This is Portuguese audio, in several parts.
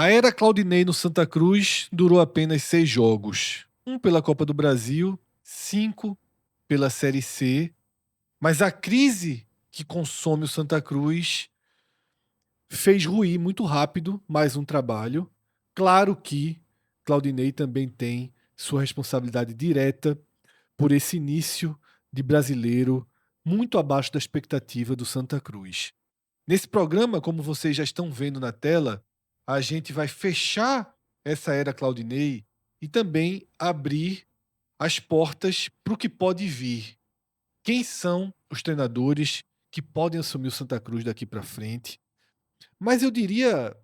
A era Claudinei no Santa Cruz durou apenas 6 jogos. Um pela Copa do Brasil, 5 pela Série C. Mas a crise que consome o Santa Cruz fez ruir muito rápido mais um trabalho. Claro que Claudinei também tem sua responsabilidade direta por esse início de brasileiro muito abaixo da expectativa do Santa Cruz. Nesse programa, como vocês já estão vendo na tela, a gente vai fechar essa era Claudinei e também abrir as portas para o que pode vir. Quem são os treinadores que podem assumir o Santa Cruz daqui para frente? Mas eu diria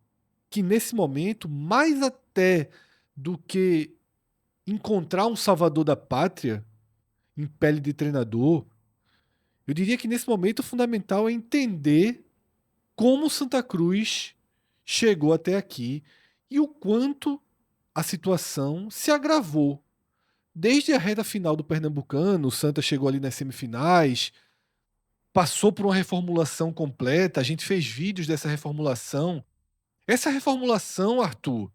que nesse momento, mais até do que encontrar um salvador da pátria em pele de treinador, eu diria que nesse momento o fundamental é entender como o Santa Cruz chegou até aqui e o quanto a situação se agravou. Desde a reta final do Pernambucano, o Santa chegou ali nas semifinais, passou por uma reformulação completa, a gente fez vídeos dessa reformulação. Essa reformulação, Arthur,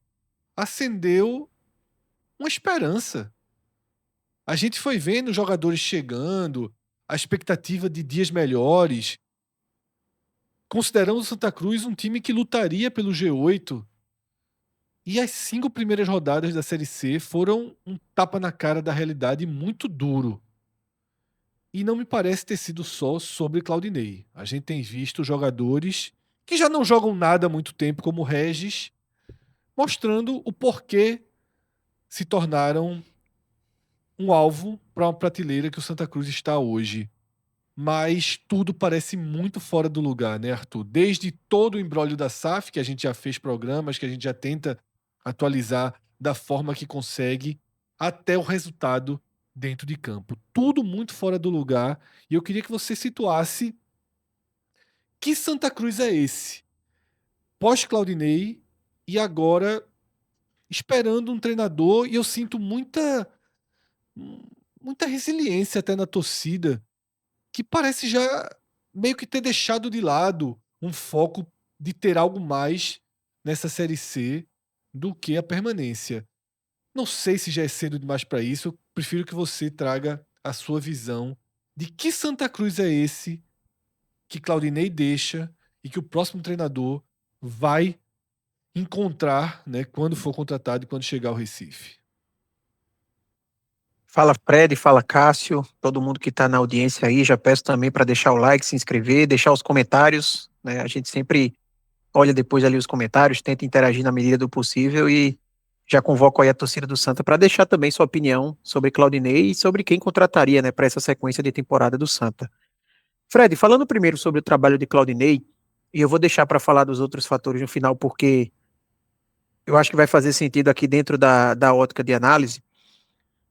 acendeu uma esperança. A gente foi vendo os jogadores chegando, a expectativa de dias melhores. Consideramos o Santa Cruz um time que lutaria pelo G8. E as 5 primeiras rodadas da Série C foram um tapa na cara da realidade muito duro. E não me parece ter sido só sobre Claudinei. A gente tem visto jogadores que já não jogam nada há muito tempo, como o Regis, mostrando o porquê se tornaram um alvo para uma prateleira que o Santa Cruz está hoje. Mas tudo parece muito fora do lugar, né, Arthur? Desde todo o imbróglio da SAF, que a gente já fez programas, que a gente já tenta atualizar da forma que consegue, até o resultado dentro de campo. Tudo muito fora do lugar. E eu queria que você situasse que Santa Cruz é esse? Pós-Claudinei e agora esperando um treinador, e eu sinto muita resiliência até na torcida, que parece já meio que ter deixado de lado um foco de ter algo mais nessa Série C do que a permanência. Não sei se já é cedo demais para isso, eu prefiro que você traga a sua visão de que Santa Cruz é esse que Claudinei deixa e que o próximo treinador vai encontrar, né, quando for contratado e quando chegar ao Recife. Fala Fred, fala Cássio, todo mundo que está na audiência aí, já peço também para deixar o like, se inscrever, deixar os comentários, né? A gente sempre olha depois ali os comentários, tenta interagir na medida do possível e já convoco aí a torcida do Santa para deixar também sua opinião sobre Claudinei e sobre quem contrataria, né, para essa sequência de temporada do Santa. Fred, falando primeiro sobre o trabalho de Claudinei, e eu vou deixar para falar dos outros fatores no final, porque eu acho que vai fazer sentido aqui dentro da ótica de análise.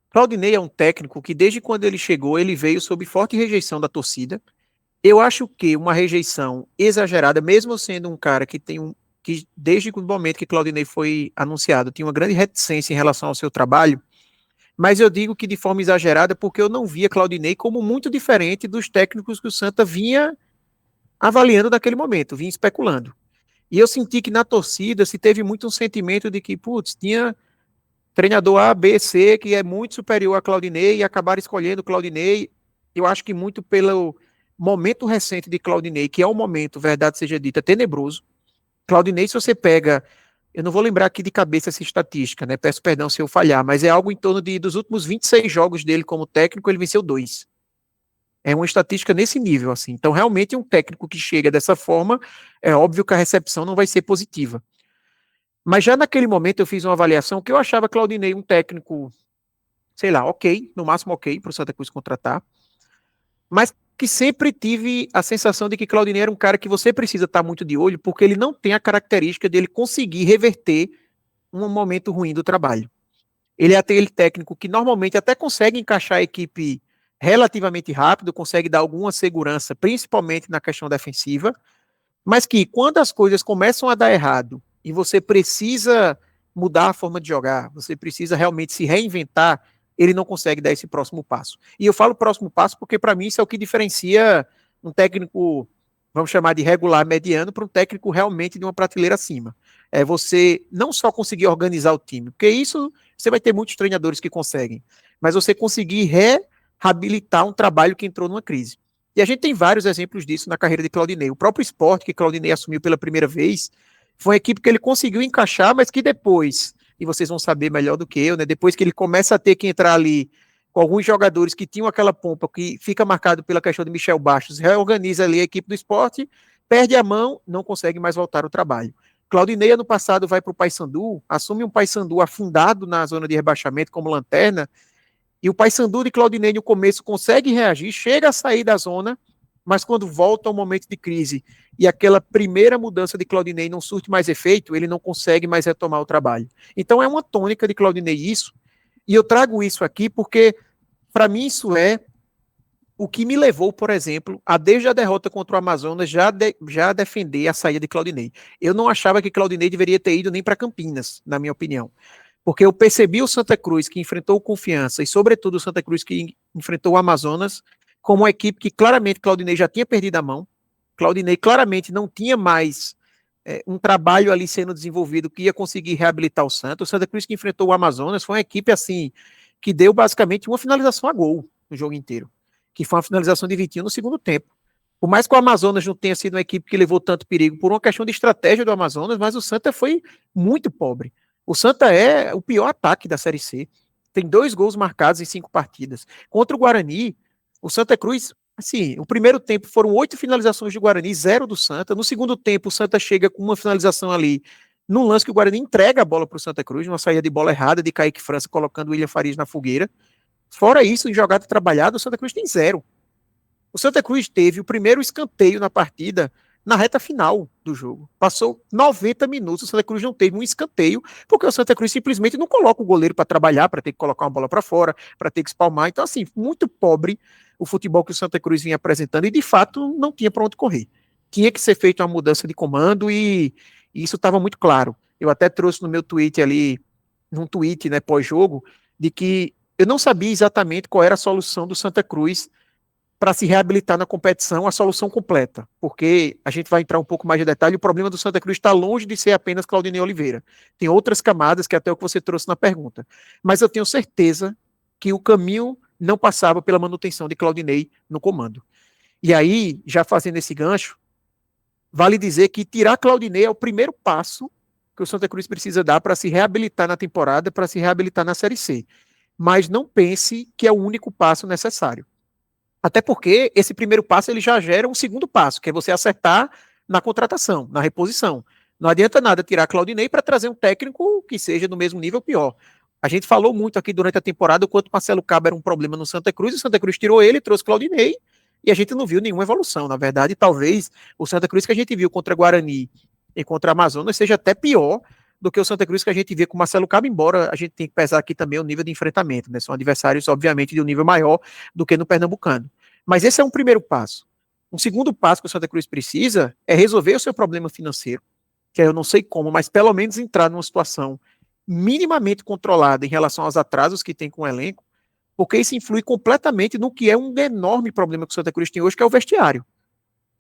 Claudinei é um técnico que, desde quando ele chegou, ele veio sob forte rejeição da torcida. Eu acho que uma rejeição exagerada, mesmo sendo um cara que desde o momento que Claudinei foi anunciado, tinha uma grande reticência em relação ao seu trabalho, mas eu digo que de forma exagerada porque eu não via Claudinei como muito diferente dos técnicos que o Santa vinha avaliando naquele momento, vinha especulando. E eu senti que na torcida se teve muito um sentimento de que, putz, tinha treinador A, B, C, que é muito superior a Claudinei e acabaram escolhendo Claudinei. Eu acho que muito pelo momento recente de Claudinei, que é um momento, verdade seja dita, tenebroso. Claudinei, se você pega, eu não vou lembrar aqui de cabeça essa estatística, né? Peço perdão se eu falhar, mas é algo em torno dos últimos 26 jogos dele como técnico, ele venceu 2. É uma estatística nesse nível, assim. Então, realmente, um técnico que chega dessa forma, é óbvio que a recepção não vai ser positiva. Mas já naquele momento eu fiz uma avaliação que eu achava Claudinei um técnico, sei lá, ok, no máximo ok para o Santa Cruz contratar, mas que sempre tive a sensação de que Claudinei era um cara que você precisa estar muito de olho, porque ele não tem a característica dele conseguir reverter um momento ruim do trabalho. Ele é aquele técnico que normalmente até consegue encaixar a equipe relativamente rápido, consegue dar alguma segurança, principalmente na questão defensiva, mas que quando as coisas começam a dar errado e você precisa mudar a forma de jogar, você precisa realmente se reinventar, ele não consegue dar esse próximo passo. E eu falo próximo passo porque para mim isso é o que diferencia um técnico vamos chamar de regular mediano, para um técnico realmente de uma prateleira acima. É você não só conseguir organizar o time, porque isso você vai ter muitos treinadores que conseguem, mas você conseguir reabilitar um trabalho que entrou numa crise. E a gente tem vários exemplos disso na carreira de Claudinei. O próprio Sport, que Claudinei assumiu pela primeira vez, foi uma equipe que ele conseguiu encaixar, mas que depois, e vocês vão saber melhor do que eu, né? Depois que ele começa a ter que entrar ali com alguns jogadores que tinham aquela pompa que fica marcado pela questão de Michel Bastos, reorganiza ali a equipe do esporte, perde a mão, não consegue mais voltar ao trabalho. Claudinei, ano passado, vai para o Paysandu, assume um Paysandu afundado na zona de rebaixamento como lanterna, e o Paysandu de Claudinei no começo consegue reagir, chega a sair da zona, mas quando volta ao momento de crise e aquela primeira mudança de Claudinei não surte mais efeito, ele não consegue mais retomar o trabalho. Então é uma tônica de Claudinei isso, e eu trago isso aqui porque, para mim, isso é o que me levou, por exemplo, a desde a derrota contra o Amazonas já defender a saída de Claudinei. Eu não achava que Claudinei deveria ter ido nem para Campinas, na minha opinião. Porque eu percebi o Santa Cruz que enfrentou o Confiança e, sobretudo, o Santa Cruz que enfrentou o Amazonas como uma equipe que claramente Claudinei já tinha perdido a mão. Claudinei claramente não tinha mais um trabalho ali sendo desenvolvido que ia conseguir reabilitar o Santa. O Santa Cruz que enfrentou o Amazonas foi uma equipe assim que deu basicamente uma finalização a gol no jogo inteiro, que foi uma finalização de Vitinho no segundo tempo. Por mais que o Amazonas não tenha sido uma equipe que levou tanto perigo por uma questão de estratégia do Amazonas, mas o Santa foi muito pobre. O Santa é o pior ataque da Série C. Tem 2 gols marcados em 5 partidas. Contra o Guarani, o Santa Cruz, assim, o primeiro tempo foram 8 finalizações do Guarani, 0 do Santa. No segundo tempo, o Santa chega com uma finalização ali, num lance que o Guarani entrega a bola para o Santa Cruz, numa saída de bola errada de Kaique França, colocando o William Farias na fogueira. Fora isso, em jogada trabalhada, o Santa Cruz tem 0. O Santa Cruz teve o primeiro escanteio na partida na reta final do jogo. Passou 90 minutos, o Santa Cruz não teve um escanteio, porque o Santa Cruz simplesmente não coloca o goleiro para trabalhar, para ter que colocar uma bola para fora, para ter que espalmar. Então, assim, muito pobre o futebol que o Santa Cruz vinha apresentando e, de fato, não tinha para onde correr. Tinha que ser feita uma mudança de comando e isso estava muito claro. Eu até trouxe no meu tweet ali, num tweet, né, pós-jogo, de que eu não sabia exatamente qual era a solução do Santa Cruz para se reabilitar na competição, a solução completa, porque a gente vai entrar um pouco mais de detalhe, o problema do Santa Cruz está longe de ser apenas Claudinei Oliveira. Tem outras camadas, que é até o que você trouxe na pergunta. Mas eu tenho certeza que o caminho não passava pela manutenção de Claudinei no comando. E aí, já fazendo esse gancho, vale dizer que tirar Claudinei é o primeiro passo que o Santa Cruz precisa dar para se reabilitar na temporada, para se reabilitar na Série C. Mas não pense que é o único passo necessário. Até porque esse primeiro passo ele já gera um segundo passo, que é você acertar na contratação, na reposição. Não adianta nada tirar Claudinei para trazer um técnico que seja do mesmo nível ou pior. A gente falou muito aqui durante a temporada o quanto Marcelo Cabo era um problema no Santa Cruz, e o Santa Cruz tirou ele, trouxe Claudinei, e a gente não viu nenhuma evolução. Na verdade, talvez o Santa Cruz que a gente viu contra Guarani e contra Amazonas seja até pior do que o Santa Cruz que a gente vê com o Marcelo Cabo, embora a gente tenha que pesar aqui também o nível de enfrentamento, né? São adversários, obviamente, de um nível maior do que no Pernambucano. Mas esse é um primeiro passo. Um segundo passo que o Santa Cruz precisa é resolver o seu problema financeiro, que eu não sei como, mas pelo menos entrar numa situação minimamente controlada em relação aos atrasos que tem com o elenco, porque isso influi completamente no que é um enorme problema que o Santa Cruz tem hoje, que é o vestiário.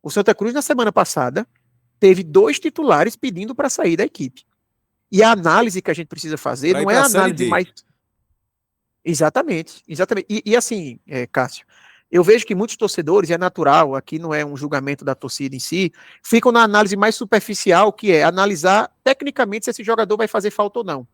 O Santa Cruz, na semana passada, teve 2 titulares pedindo para sair da equipe. E a análise que a gente precisa fazer não é a análise mais. Exatamente, exatamente. E assim, Cássio, eu vejo que muitos torcedores, e é natural, aqui não é um julgamento da torcida em si, ficam na análise mais superficial, que é analisar tecnicamente se esse jogador vai fazer falta ou não.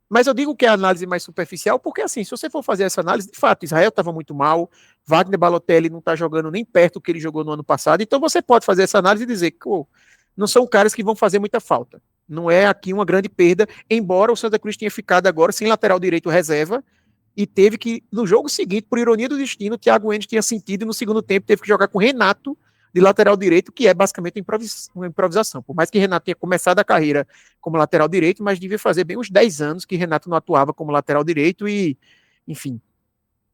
Mas eu digo que é a análise mais superficial, porque assim, se você for fazer essa análise, de fato, Israel estava muito mal, Wagner Balotelli não está jogando nem perto do que ele jogou no ano passado, então você pode fazer essa análise e dizer que não são caras que vão fazer muita falta. Não é aqui uma grande perda, embora o Santa Cruz tenha ficado agora sem lateral direito reserva, e teve que, no jogo seguinte, por ironia do destino, o Thiago Enes tinha sentido e no segundo tempo teve que jogar com Renato de lateral direito, que é basicamente uma improvisação. Por mais que Renato tenha começado a carreira como lateral direito, mas devia fazer bem uns 10 anos que Renato não atuava como lateral direito e, enfim,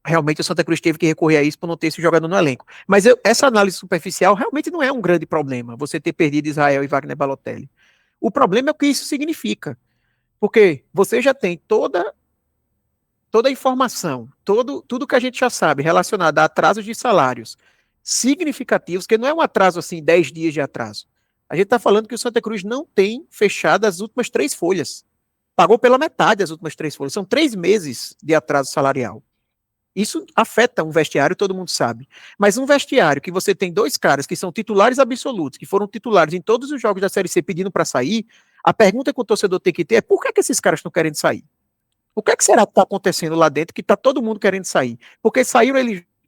realmente o Santa Cruz teve que recorrer a isso por não ter esse jogador no elenco. Mas essa análise superficial realmente não é um grande problema, você ter perdido Israel e Wagner Balotelli. O problema é o que isso significa, porque você já tem toda a informação, tudo que a gente já sabe relacionado a atrasos de salários, significativos, que não é um atraso assim, 10 dias de atraso. A gente está falando que o Santa Cruz não tem fechado as últimas 3 folhas. Pagou pela metade as últimas 3 folhas. São 3 meses de atraso salarial. Isso afeta um vestiário, todo mundo sabe. Mas um vestiário que você tem 2 caras que são titulares absolutos, que foram titulares em todos os jogos da Série C pedindo para sair, a pergunta que o torcedor tem que ter é por que esses caras estão querendo sair? O que será que está acontecendo lá dentro que está todo mundo querendo sair? Porque saíram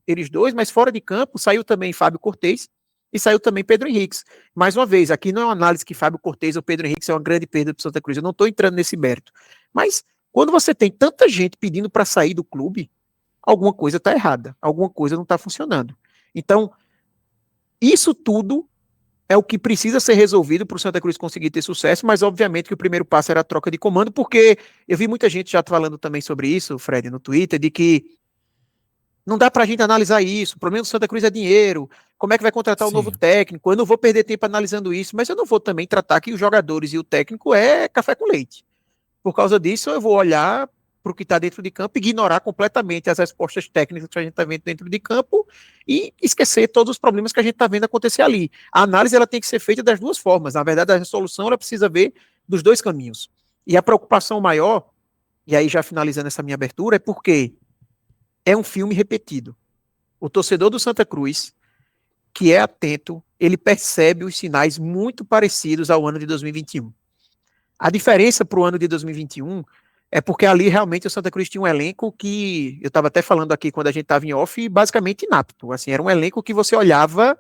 eles dois, mas fora de campo saiu também Fábio Cortez e saiu também Pedro Henrique. Mais uma vez, aqui não é uma análise que Fábio Cortez ou Pedro Henrique é uma grande perda para o Santa Cruz. Eu não estou entrando nesse mérito. Mas quando você tem tanta gente pedindo para sair do clube, alguma coisa está errada, alguma coisa não está funcionando. Então, isso tudo é o que precisa ser resolvido para o Santa Cruz conseguir ter sucesso, mas obviamente que o primeiro passo era a troca de comando, porque eu vi muita gente já falando também sobre isso, Fred, no Twitter, de que não dá para a gente analisar isso, o problema do Santa Cruz é dinheiro, como é que vai contratar o novo Sim. técnico, eu não vou perder tempo analisando isso, mas eu não vou também tratar que os jogadores e o técnico é café com leite. Por causa disso, eu vou olhar para o que está dentro de campo, ignorar completamente as respostas técnicas que a gente está vendo dentro de campo e esquecer todos os problemas que a gente está vendo acontecer ali. A análise ela tem que ser feita das duas formas. Na verdade, a resolução ela precisa ver dos dois caminhos. E a preocupação maior, e aí já finalizando essa minha abertura, é porque é um filme repetido. O torcedor do Santa Cruz, que é atento, ele percebe os sinais muito parecidos ao ano de 2021. A diferença para o ano de 2021 é porque ali realmente o Santa Cruz tinha um elenco que, eu estava até falando aqui quando a gente estava em off, basicamente inapto. Assim, era um elenco que você olhava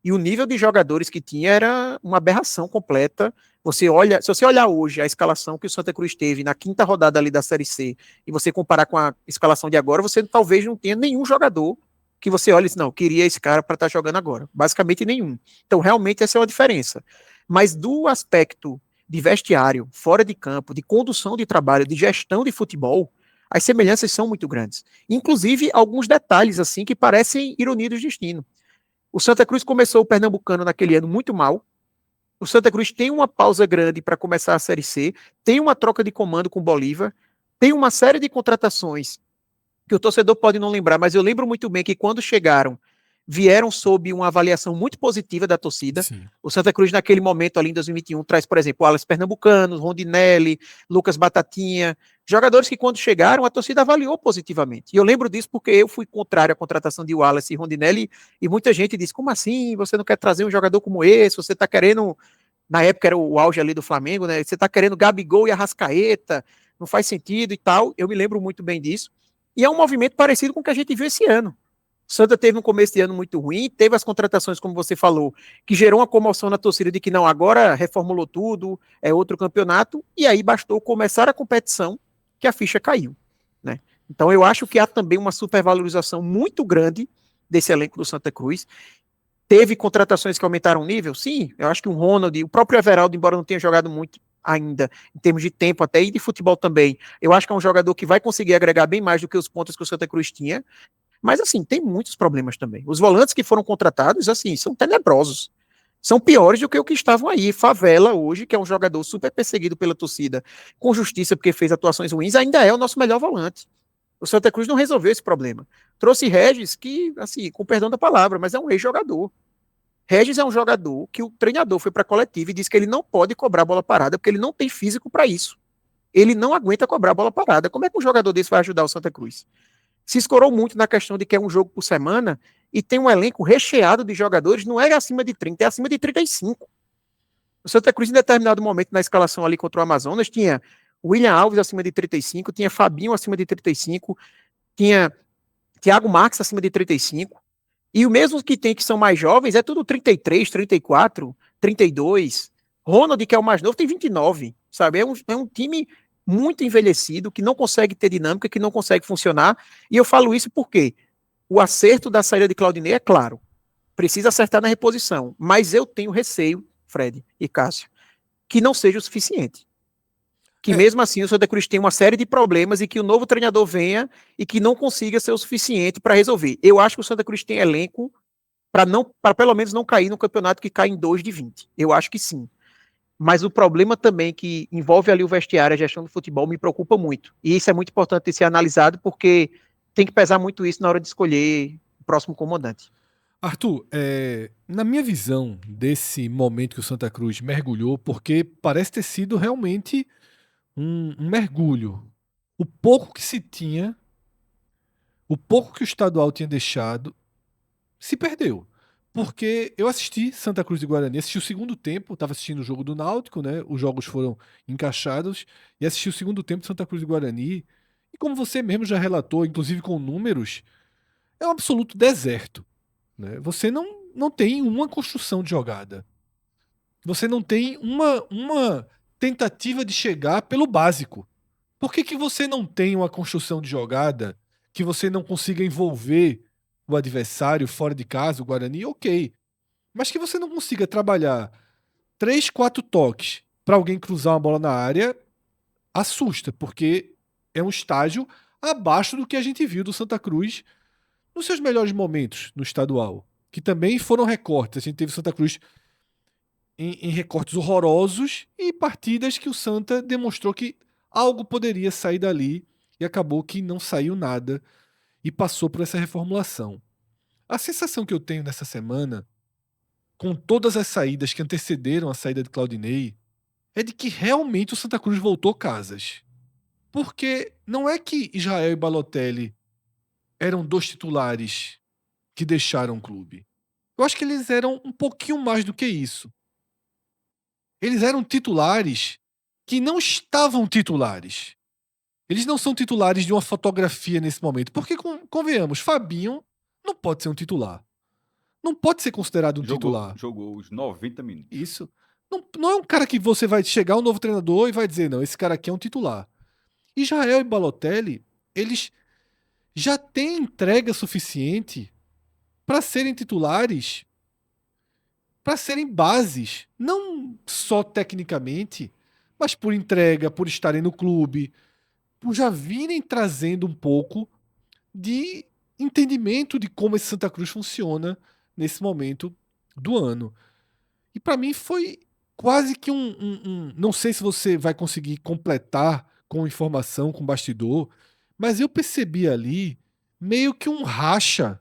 e o nível de jogadores que tinha era uma aberração completa. Você olha, se você olhar hoje a escalação que o Santa Cruz teve na quinta rodada ali da Série C e você comparar com a escalação de agora, você talvez não tenha nenhum jogador que você olhe e diz, não, queria esse cara para estar jogando agora. Basicamente nenhum. Então, realmente, essa é uma diferença. Mas do aspecto de vestiário, fora de campo, de condução de trabalho, de gestão de futebol, as semelhanças são muito grandes. Inclusive, alguns detalhes assim que parecem ironia do destino. O Santa Cruz começou o Pernambucano naquele ano muito mal. O Santa Cruz tem uma pausa grande para começar a Série C, tem uma troca de comando com o Bolívar, tem uma série de contratações que o torcedor pode não lembrar, mas eu lembro muito bem que quando chegaram, vieram sob uma avaliação muito positiva da torcida. Sim. O Santa Cruz, naquele momento ali em 2021, traz, por exemplo, o Alex Pernambucano, Rondinelli, Lucas Batatinha, jogadores que quando chegaram, a torcida avaliou positivamente. E eu lembro disso porque eu fui contrário à contratação de Wallace e Rondinelli, e muita gente disse, como assim, você não quer trazer um jogador como esse, você está querendo, na época era o auge ali do Flamengo, né? Você está querendo Gabigol e Arrascaeta, não faz sentido e tal. Eu me lembro muito bem disso. E é um movimento parecido com o que a gente viu esse ano. O Santa teve um começo de ano muito ruim, teve as contratações, como você falou, que gerou uma comoção na torcida de que não, agora reformulou tudo, é outro campeonato, e aí bastou começar a competição que a ficha caiu, né? Então eu acho que há também uma supervalorização muito grande desse elenco do Santa Cruz. Teve contratações que aumentaram o nível? Sim, eu acho que o Ronald, o próprio Everaldo, embora não tenha jogado muito ainda, em termos de tempo até, e de futebol também, eu acho que é um jogador que vai conseguir agregar bem mais do que os pontos que o Santa Cruz tinha, mas assim, tem muitos problemas também. Os volantes que foram contratados, assim, são tenebrosos. São piores do que o que estavam aí. Favela, hoje, que é um jogador super perseguido pela torcida, com justiça porque fez atuações ruins, ainda é o nosso melhor volante. O Santa Cruz não resolveu esse problema. Trouxe Regis, que, assim, com perdão da palavra, mas é um ex-jogador. Regis é um jogador que o treinador foi para a coletiva e disse que ele não pode cobrar bola parada porque ele não tem físico para isso. Ele não aguenta cobrar bola parada. Como é que um jogador desse vai ajudar o Santa Cruz? Se escorou muito na questão de que é um jogo por semana e tem um elenco recheado de jogadores, não é acima de 30, é acima de 35. O Santa Cruz, em determinado momento na escalação ali contra o Amazonas, tinha William Alves acima de 35, tinha Fabinho acima de 35, tinha Thiago Marques acima de 35, e o mesmo que tem que são mais jovens é tudo 33, 34, 32. Ronald, que é o mais novo, tem 29, sabe? É um time muito envelhecido, que não consegue ter dinâmica, que não consegue funcionar. E eu falo isso porque o acerto da saída de Claudinei é claro. Precisa acertar na reposição. Mas eu tenho receio, Fred e Cássio, que não seja o suficiente. Que mesmo assim o Santa Cruz tem uma série de problemas e que o novo treinador venha e que não consiga ser o suficiente para resolver. Eu acho que o Santa Cruz tem elenco para pelo menos não cair no campeonato que cai em 2 de 20. Eu acho que sim. Mas o problema também que envolve ali o vestiário, a gestão do futebol, me preocupa muito. E isso é muito importante ser analisado, porque tem que pesar muito isso na hora de escolher o próximo comandante. Arthur, na minha visão desse momento que o Santa Cruz mergulhou, porque parece ter sido realmente um mergulho. O pouco que se tinha, o pouco que o estadual tinha deixado, se perdeu. Porque eu assisti Santa Cruz e Guarani, assisti o segundo tempo, estava assistindo o jogo do Náutico, né? Os jogos foram encaixados, e assisti o segundo tempo de Santa Cruz e Guarani. E como você mesmo já relatou, inclusive com números, é um absoluto deserto, né? Você não tem uma construção de jogada. Você não tem uma tentativa de chegar pelo básico. Por que você não tem uma construção de jogada que você não consiga envolver o adversário fora de casa, o Guarani? Ok. Mas que você não consiga trabalhar 3, 4 toques para alguém cruzar uma bola na área, assusta, porque é um estágio abaixo do que a gente viu do Santa Cruz nos seus melhores momentos no estadual, que também foram recortes. A gente teve Santa Cruz em recortes horrorosos e partidas que o Santa demonstrou que algo poderia sair dali e acabou que não saiu nada e passou por essa reformulação. A sensação que eu tenho nessa semana, com todas as saídas que antecederam a saída de Claudinei, é de que realmente o Santa Cruz voltou casas. Porque não é que Israel e Balotelli eram dois titulares que deixaram o clube. Eu acho que eles eram um pouquinho mais do que isso. Eles eram titulares que não estavam titulares. Eles não são titulares de uma fotografia nesse momento. Porque, convenhamos, Fabinho não pode ser um titular. Não pode ser considerado um titular. Jogou os 90 minutos. Isso. Não é um cara que você vai chegar, um novo treinador, e vai dizer, não, esse cara aqui é um titular. Israel e Balotelli, eles já têm entrega suficiente para serem titulares, para serem bases, não só tecnicamente, mas por entrega, por estarem no clube, por já virem trazendo um pouco de entendimento de como esse Santa Cruz funciona nesse momento do ano. E para mim foi quase que não sei se você vai conseguir completar com informação, com bastidor, mas eu percebi ali meio que um racha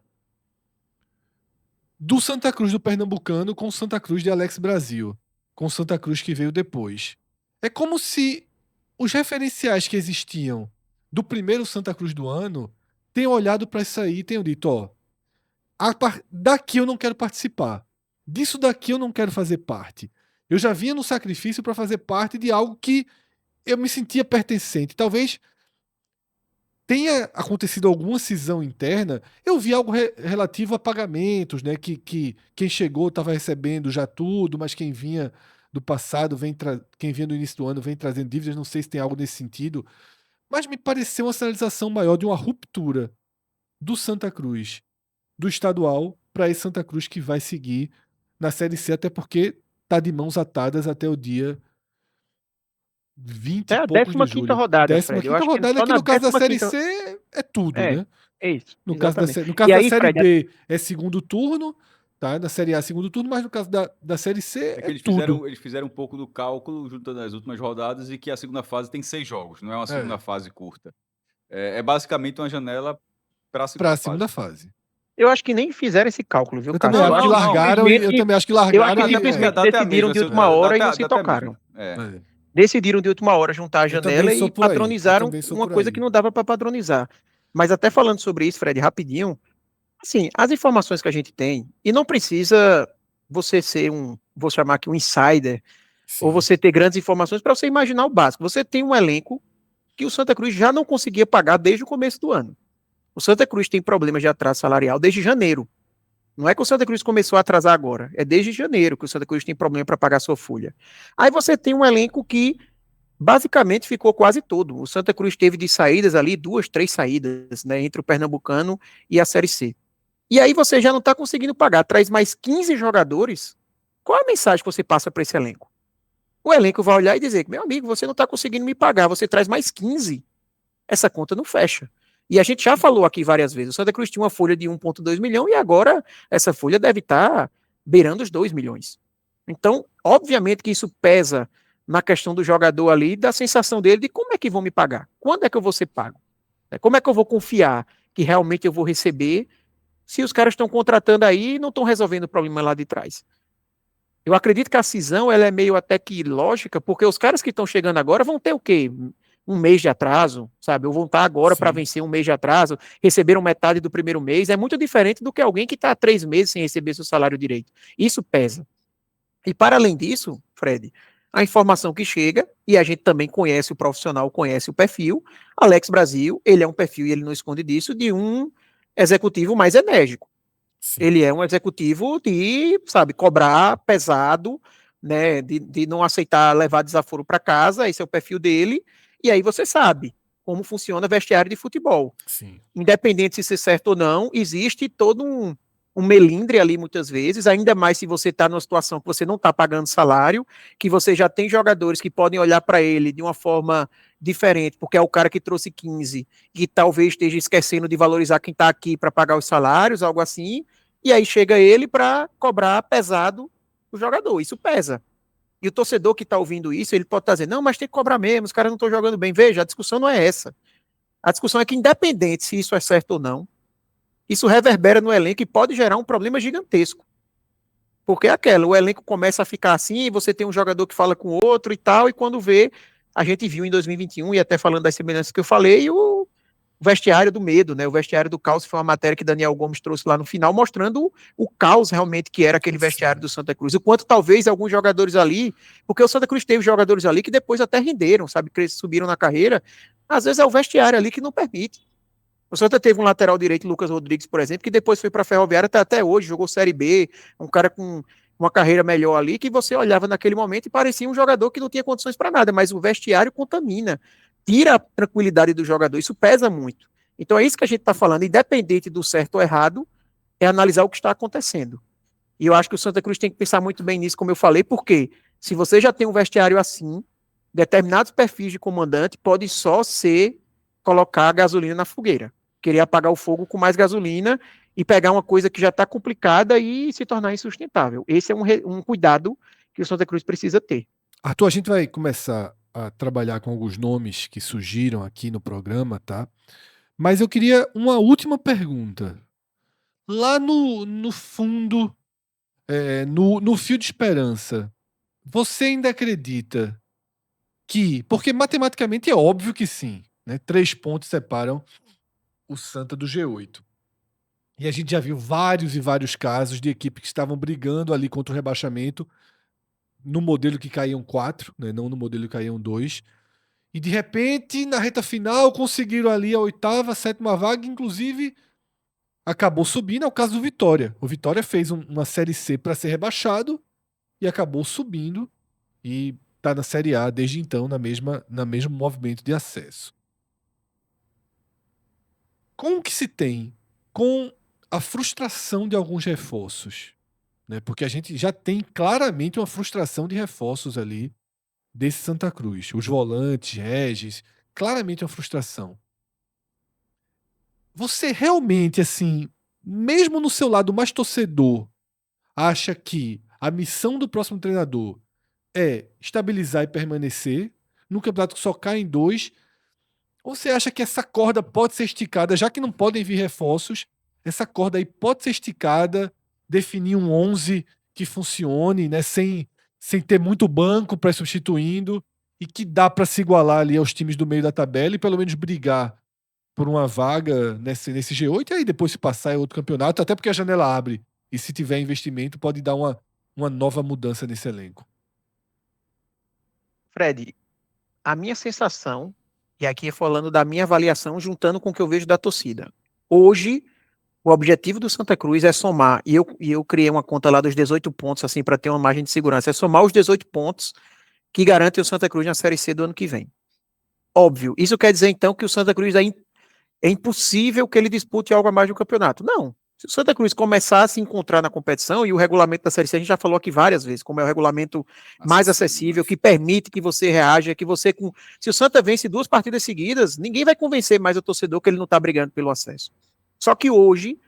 do Santa Cruz do Pernambucano com o Santa Cruz de Alex Brasil, com o Santa Cruz que veio depois. É como se os referenciais que existiam do primeiro Santa Cruz do ano tenham olhado para isso aí e tenham dito, ó, daqui eu não quero participar. Disso daqui eu não quero fazer parte. Eu já vinha no sacrifício para fazer parte de algo que eu me sentia pertencente. Talvez tenha acontecido alguma cisão interna. Eu vi algo relativo a pagamentos, né? Que quem chegou estava recebendo já tudo, mas quem vinha do passado, quem vinha do início do ano vem trazendo dívidas. Não sei se tem algo nesse sentido. Mas me pareceu uma sinalização maior de uma ruptura do Santa Cruz, do estadual, para esse Santa Cruz que vai seguir na Série C, até porque tá de mãos atadas até o dia 20 É e a poucos de 15ª julho. rodada, Décima Fred. Eu quinta acho que rodada, só que na no caso da Série 15ª. C é tudo, É, né? é isso. No caso da, Exatamente. no caso E da aí, Série Fred, B é segundo turno, tá? Na Série A segundo turno, mas no caso da Série C É que é tudo. eles fizeram um pouco do cálculo juntando as últimas rodadas e que a segunda fase tem 6 jogos, não é uma segunda É, fase curta. É basicamente uma janela para a para segunda a segunda fase. fase. eu acho que nem fizeram esse cálculo, viu, Eu também Cássio? Não, acho que não, não. eu também acho que Eu acho largaram que Até porque a simplesmente data é a decidiram mesma, de última hora e não a se data é a mesma. tocaram. É. Decidiram de última hora juntar a Eu também janela sou e por aí. Eu padronizaram também sou uma por coisa aí. que não dava para padronizar. Mas até falando sobre isso, Fred, rapidinho, assim, as informações que a gente tem, e não precisa você ser vou chamar aqui um insider, ou Sim. você ter grandes informações para você imaginar o básico. Você tem um elenco que o Santa Cruz já não conseguia pagar desde o começo do ano. O Santa Cruz tem problemas de atraso salarial desde janeiro. Não é que o Santa Cruz começou a atrasar agora, é desde janeiro que o Santa Cruz tem problema para pagar sua folha. Aí você tem um elenco que basicamente ficou quase todo. O Santa Cruz teve de saídas ali, 2, 3 saídas, né, entre o Pernambucano e a Série C. E aí você já não está conseguindo pagar, traz mais 15 jogadores. Qual a mensagem que você passa para esse elenco? O elenco vai olhar e dizer: meu amigo, você não está conseguindo me pagar, você traz mais 15. Essa conta não fecha. E a gente já falou aqui várias vezes: o Santa Cruz tinha uma folha de 1,2 milhão e agora essa folha deve estar beirando os 2 milhões. Então, obviamente que isso pesa na questão do jogador ali, da sensação dele de como é que vão me pagar? Quando é que eu vou ser pago? Como é que eu vou confiar que realmente eu vou receber se os caras estão contratando aí e não estão resolvendo o problema lá de trás? Eu acredito que a cisão ela é meio até que lógica, porque os caras que estão chegando agora vão ter o quê? Um mês de atraso, sabe? Ou vão estar agora para vencer um mês de atraso, receberam metade do primeiro mês. É muito diferente do que alguém que está 3 meses sem receber seu salário direito. Isso pesa. E para além disso, Fred, a informação que chega, e a gente também conhece o profissional, conhece o perfil, Alex Brasil, ele é um perfil, e ele não esconde disso, de um executivo mais enérgico. Sim. Ele é um executivo de, sabe, cobrar pesado, né, de não aceitar levar desaforo para casa, esse é o perfil dele, e aí você sabe como funciona vestiário de futebol. Sim. Independente se isso é certo ou não, existe todo um melindre ali muitas vezes, ainda mais se você está numa situação que você não está pagando salário, que você já tem jogadores que podem olhar para ele de uma forma diferente, porque é o cara que trouxe 15 e talvez esteja esquecendo de valorizar quem está aqui para pagar os salários, algo assim, e aí chega ele para cobrar pesado o jogador, isso pesa. E o torcedor que está ouvindo isso, ele pode estar dizendo, não, mas tem que cobrar mesmo, os caras não estão jogando bem. Veja, a discussão não é essa. A discussão é que, independente se isso é certo ou não, isso reverbera no elenco e pode gerar um problema gigantesco. Porque é aquela, o elenco começa a ficar assim, você tem um jogador que fala com o outro e tal, e quando vê, a gente viu em 2021, e até falando das semelhanças que eu falei, o vestiário do medo, né? O vestiário do caos foi uma matéria que Daniel Gomes trouxe lá no final, mostrando o caos realmente que era aquele vestiário do Santa Cruz. O quanto talvez alguns jogadores ali, porque o Santa Cruz teve jogadores ali que depois até renderam, sabe? Que eles subiram na carreira. Às vezes é o vestiário ali que não permite. O Santa teve um lateral direito, Lucas Rodrigues, por exemplo, que depois foi para a Ferroviária, tá até hoje, jogou Série B, um cara com uma carreira melhor ali, que você olhava naquele momento e parecia um jogador que não tinha condições para nada, mas o vestiário contamina, tira a tranquilidade do jogador, isso pesa muito. Então é isso que a gente está falando, independente do certo ou errado, é analisar o que está acontecendo. E eu acho que o Santa Cruz tem que pensar muito bem nisso, como eu falei, porque se você já tem um vestiário assim, determinados perfis de comandante pode só ser colocar gasolina na fogueira, querer apagar o fogo com mais gasolina e pegar uma coisa que já está complicada e se tornar insustentável. Esse é um cuidado que o Santa Cruz precisa ter. Arthur, a gente vai começar a trabalhar com alguns nomes que surgiram aqui no programa, tá? Mas eu queria uma última pergunta. Lá no fundo, no fio de esperança, você ainda acredita que... Porque matematicamente é óbvio que sim, né? 3 pontos separam o Santa do G8. E a gente já viu vários e vários casos de equipes que estavam brigando ali contra o rebaixamento no modelo que caíam 4, né? Não no modelo que caíam 2. E de repente, na reta final, conseguiram ali a 8ª, 7ª vaga, inclusive acabou subindo. É o caso do Vitória. O Vitória fez uma Série C para ser rebaixado e acabou subindo e está na Série A desde então, na mesmo movimento de acesso. Como que se tem com a frustração de alguns reforços? Né? Porque a gente já tem claramente uma frustração de reforços ali desse Santa Cruz. Os volantes, Regis, claramente uma frustração. Você realmente, assim, mesmo no seu lado mais torcedor, acha que a missão do próximo treinador é estabilizar e permanecer num campeonato que só cai em 2? Ou você acha que essa corda pode ser esticada, já que não podem vir reforços, essa corda aí pode ser esticada, definir um 11 que funcione, né, sem ter muito banco para substituindo e que dá para se igualar ali aos times do meio da tabela e pelo menos brigar por uma vaga nesse G8 e aí depois se passar é outro campeonato, até porque a janela abre e se tiver investimento pode dar uma nova mudança nesse elenco. Fred, a minha sensação, e aqui é falando da minha avaliação, juntando com o que eu vejo da torcida. Hoje, o objetivo do Santa Cruz é somar, e eu criei uma conta lá dos 18 pontos, assim, para ter uma margem de segurança, é somar os 18 pontos que garantem o Santa Cruz na Série C do ano que vem. Óbvio, isso quer dizer, então, que o Santa Cruz é impossível que ele dispute algo a mais no campeonato. Não. Se o Santa Cruz começar a se encontrar na competição, e o regulamento da Série C, a gente já falou aqui várias vezes, como é o regulamento mais acessível, que permite que você reaja, que você... Se o Santa vence 2 partidas seguidas, ninguém vai convencer mais o torcedor que ele não está brigando pelo acesso. Só que hoje,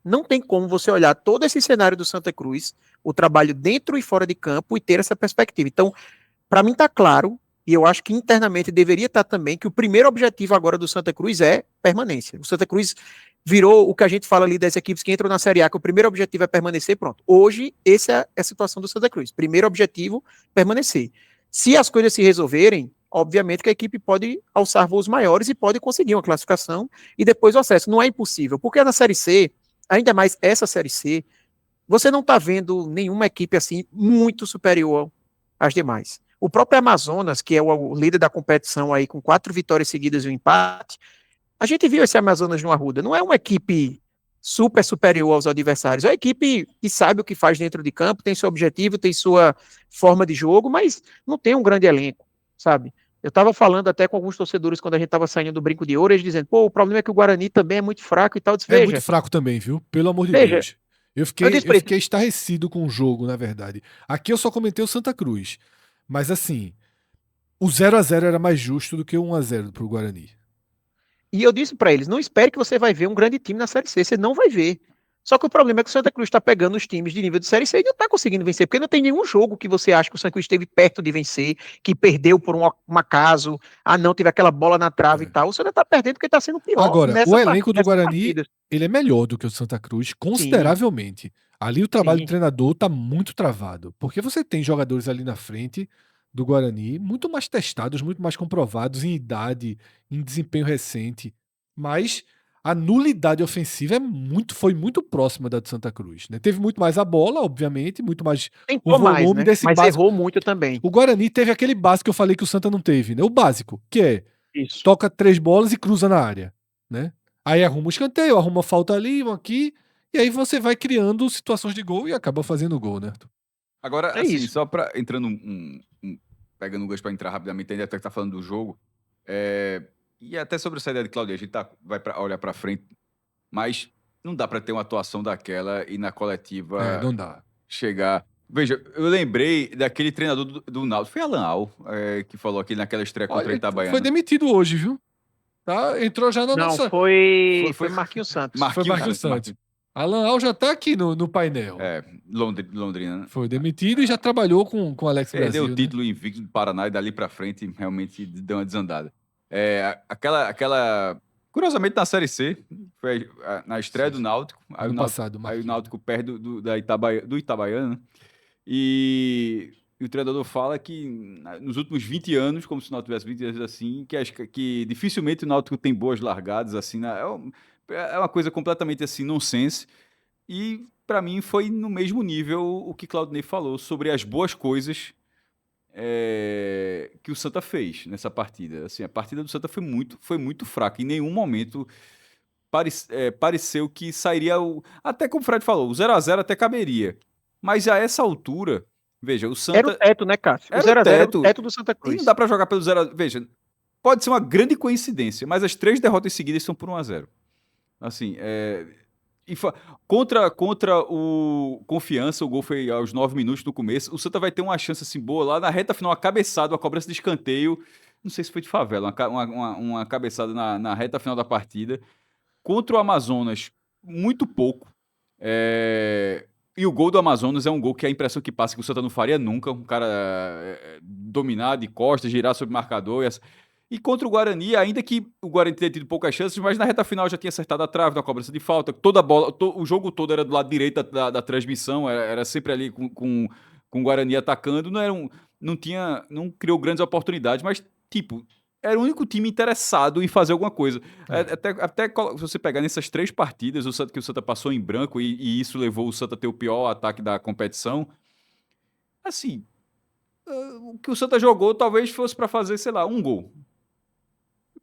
não tem como você olhar todo esse cenário do Santa Cruz, o trabalho dentro e fora de campo, e ter essa perspectiva. Então, para mim está claro E eu acho que internamente deveria estar também que o primeiro objetivo agora do Santa Cruz é permanência. O Santa Cruz virou o que a gente fala ali das equipes que entram na Série A, que o primeiro objetivo é permanecer, pronto. Hoje, essa é a situação do Santa Cruz. Primeiro objetivo, permanecer. Se as coisas se resolverem, obviamente que a equipe pode alçar voos maiores e pode conseguir uma classificação e depois o acesso. Não é impossível, porque na Série C, ainda mais essa Série C, você não está vendo nenhuma equipe assim muito superior às demais. O próprio Amazonas, que é o líder da competição aí com 4 vitórias seguidas e um empate, a gente viu esse Amazonas no Arruda. Não é uma equipe super superior aos adversários. É uma equipe que sabe o que faz dentro de campo, tem seu objetivo, tem sua forma de jogo, mas não tem um grande elenco, sabe? Eu estava falando até com alguns torcedores quando a gente estava saindo do Brinco de Ouro, eles dizendo, pô, o problema é que o Guarani também é muito fraco e tal. Eu disse, É muito fraco também, viu? Pelo amor de veja, Deus. Eu eu disse pra ele, fiquei estarrecido com o jogo, na verdade. Aqui eu só comentei o Santa Cruz. Mas assim, o 0-0 era mais justo do que o 1-0 pro Guarani. e eu disse para eles, não espere que você vai ver um grande time na Série C, você não vai ver. Só que o problema é que o Santa Cruz está pegando os times de nível de Série C e não está conseguindo vencer, porque não tem nenhum jogo que você acha que o Santa Cruz esteve perto de vencer, que perdeu por um acaso, não, teve aquela bola na trave e tal. O Santa está perdendo porque está sendo pior. Agora, o elenco do Guarani, partidas. ele é melhor do que o Santa Cruz, consideravelmente. Ali o trabalho Sim. do treinador tá muito travado, porque você tem jogadores ali na frente do Guarani muito mais testados, muito mais comprovados em idade, em desempenho recente, mas a nulidade ofensiva foi muito próxima da do Santa Cruz, né? Teve muito mais a bola, obviamente, muito mais Tentou o volume mais, né? desse Mas básico. errou muito também. O Guarani teve aquele básico que eu falei que o Santa não teve, né? O básico, que é Isso. toca 3 bolas e cruza na área, né? Aí arruma um escanteio, arruma falta ali, um aqui, e aí você vai criando situações de gol e acaba fazendo gol, né? Agora, É assim, isso. só pra entrando pegando um gancho pra entrar rapidamente, ainda até que tá falando do jogo, e até sobre a saída de Claudio, a gente vai olhar pra frente, mas não dá pra ter uma atuação daquela e na coletiva Não dá. chegar. Veja, eu lembrei daquele treinador do Náutico, foi Alan Al, que falou aqui naquela estreia contra o Olha, Itabaiana. foi demitido hoje, viu? Tá? Entrou já na Não, nossa. foi Marquinhos Santos. Foi Marquinhos Santos. Alan Al já tá aqui no painel. Londrina, né? Foi demitido e já trabalhou com o Alex Perdeu Brasil. o título invicto do Paraná e dali pra frente realmente deu uma desandada. Aquela curiosamente na Série C, foi na estreia do Náutico. Aí o Náutico perde do Itabaiana, né? E o treinador fala que nos últimos 20 anos, como se o Náutico tivesse 20 anos assim, que dificilmente o Náutico tem boas largadas, assim, né? É uma coisa completamente assim, nonsense. E para mim foi no mesmo nível o que Claudinei falou sobre as boas coisas que o Santa fez nessa partida. Assim, a partida do Santa foi muito fraca. Em nenhum momento pareceu que sairia até como o Fred falou, o 0-0 até caberia. Mas a essa altura, veja, o Santa... Era o teto, né, Cássio? O 0-0 era o teto do Santa Cruz. E não dá pra jogar pelo 0-0. Veja, pode ser uma grande coincidência, mas as 3 derrotas seguidas são por 1-0. Assim, contra o Confiança, o gol foi aos 9 minutos no começo. O Santa vai ter uma chance assim boa lá na reta final, uma cabeçada, uma cobrança de escanteio. Não sei se foi de Favela, uma cabeçada na reta final da partida. Contra o Amazonas, muito pouco. E o gol do Amazonas é um gol que a impressão que passa que o Santa não faria nunca. Um cara dominar de costas, girar sobre o marcador. E contra o Guarani, ainda que o Guarani tenha tido poucas chances, mas na reta final já tinha acertado a trave na cobrança de falta. Toda a bola, o jogo todo era do lado direito da transmissão, era sempre ali com o Guarani atacando. Não criou grandes oportunidades, mas tipo, era o único time interessado em fazer alguma coisa. Até se você pegar nessas 3 partidas, que o Santa passou em branco e isso levou o Santa a ter o pior ataque da competição. Assim, o que o Santa jogou talvez fosse para fazer, sei lá, um gol.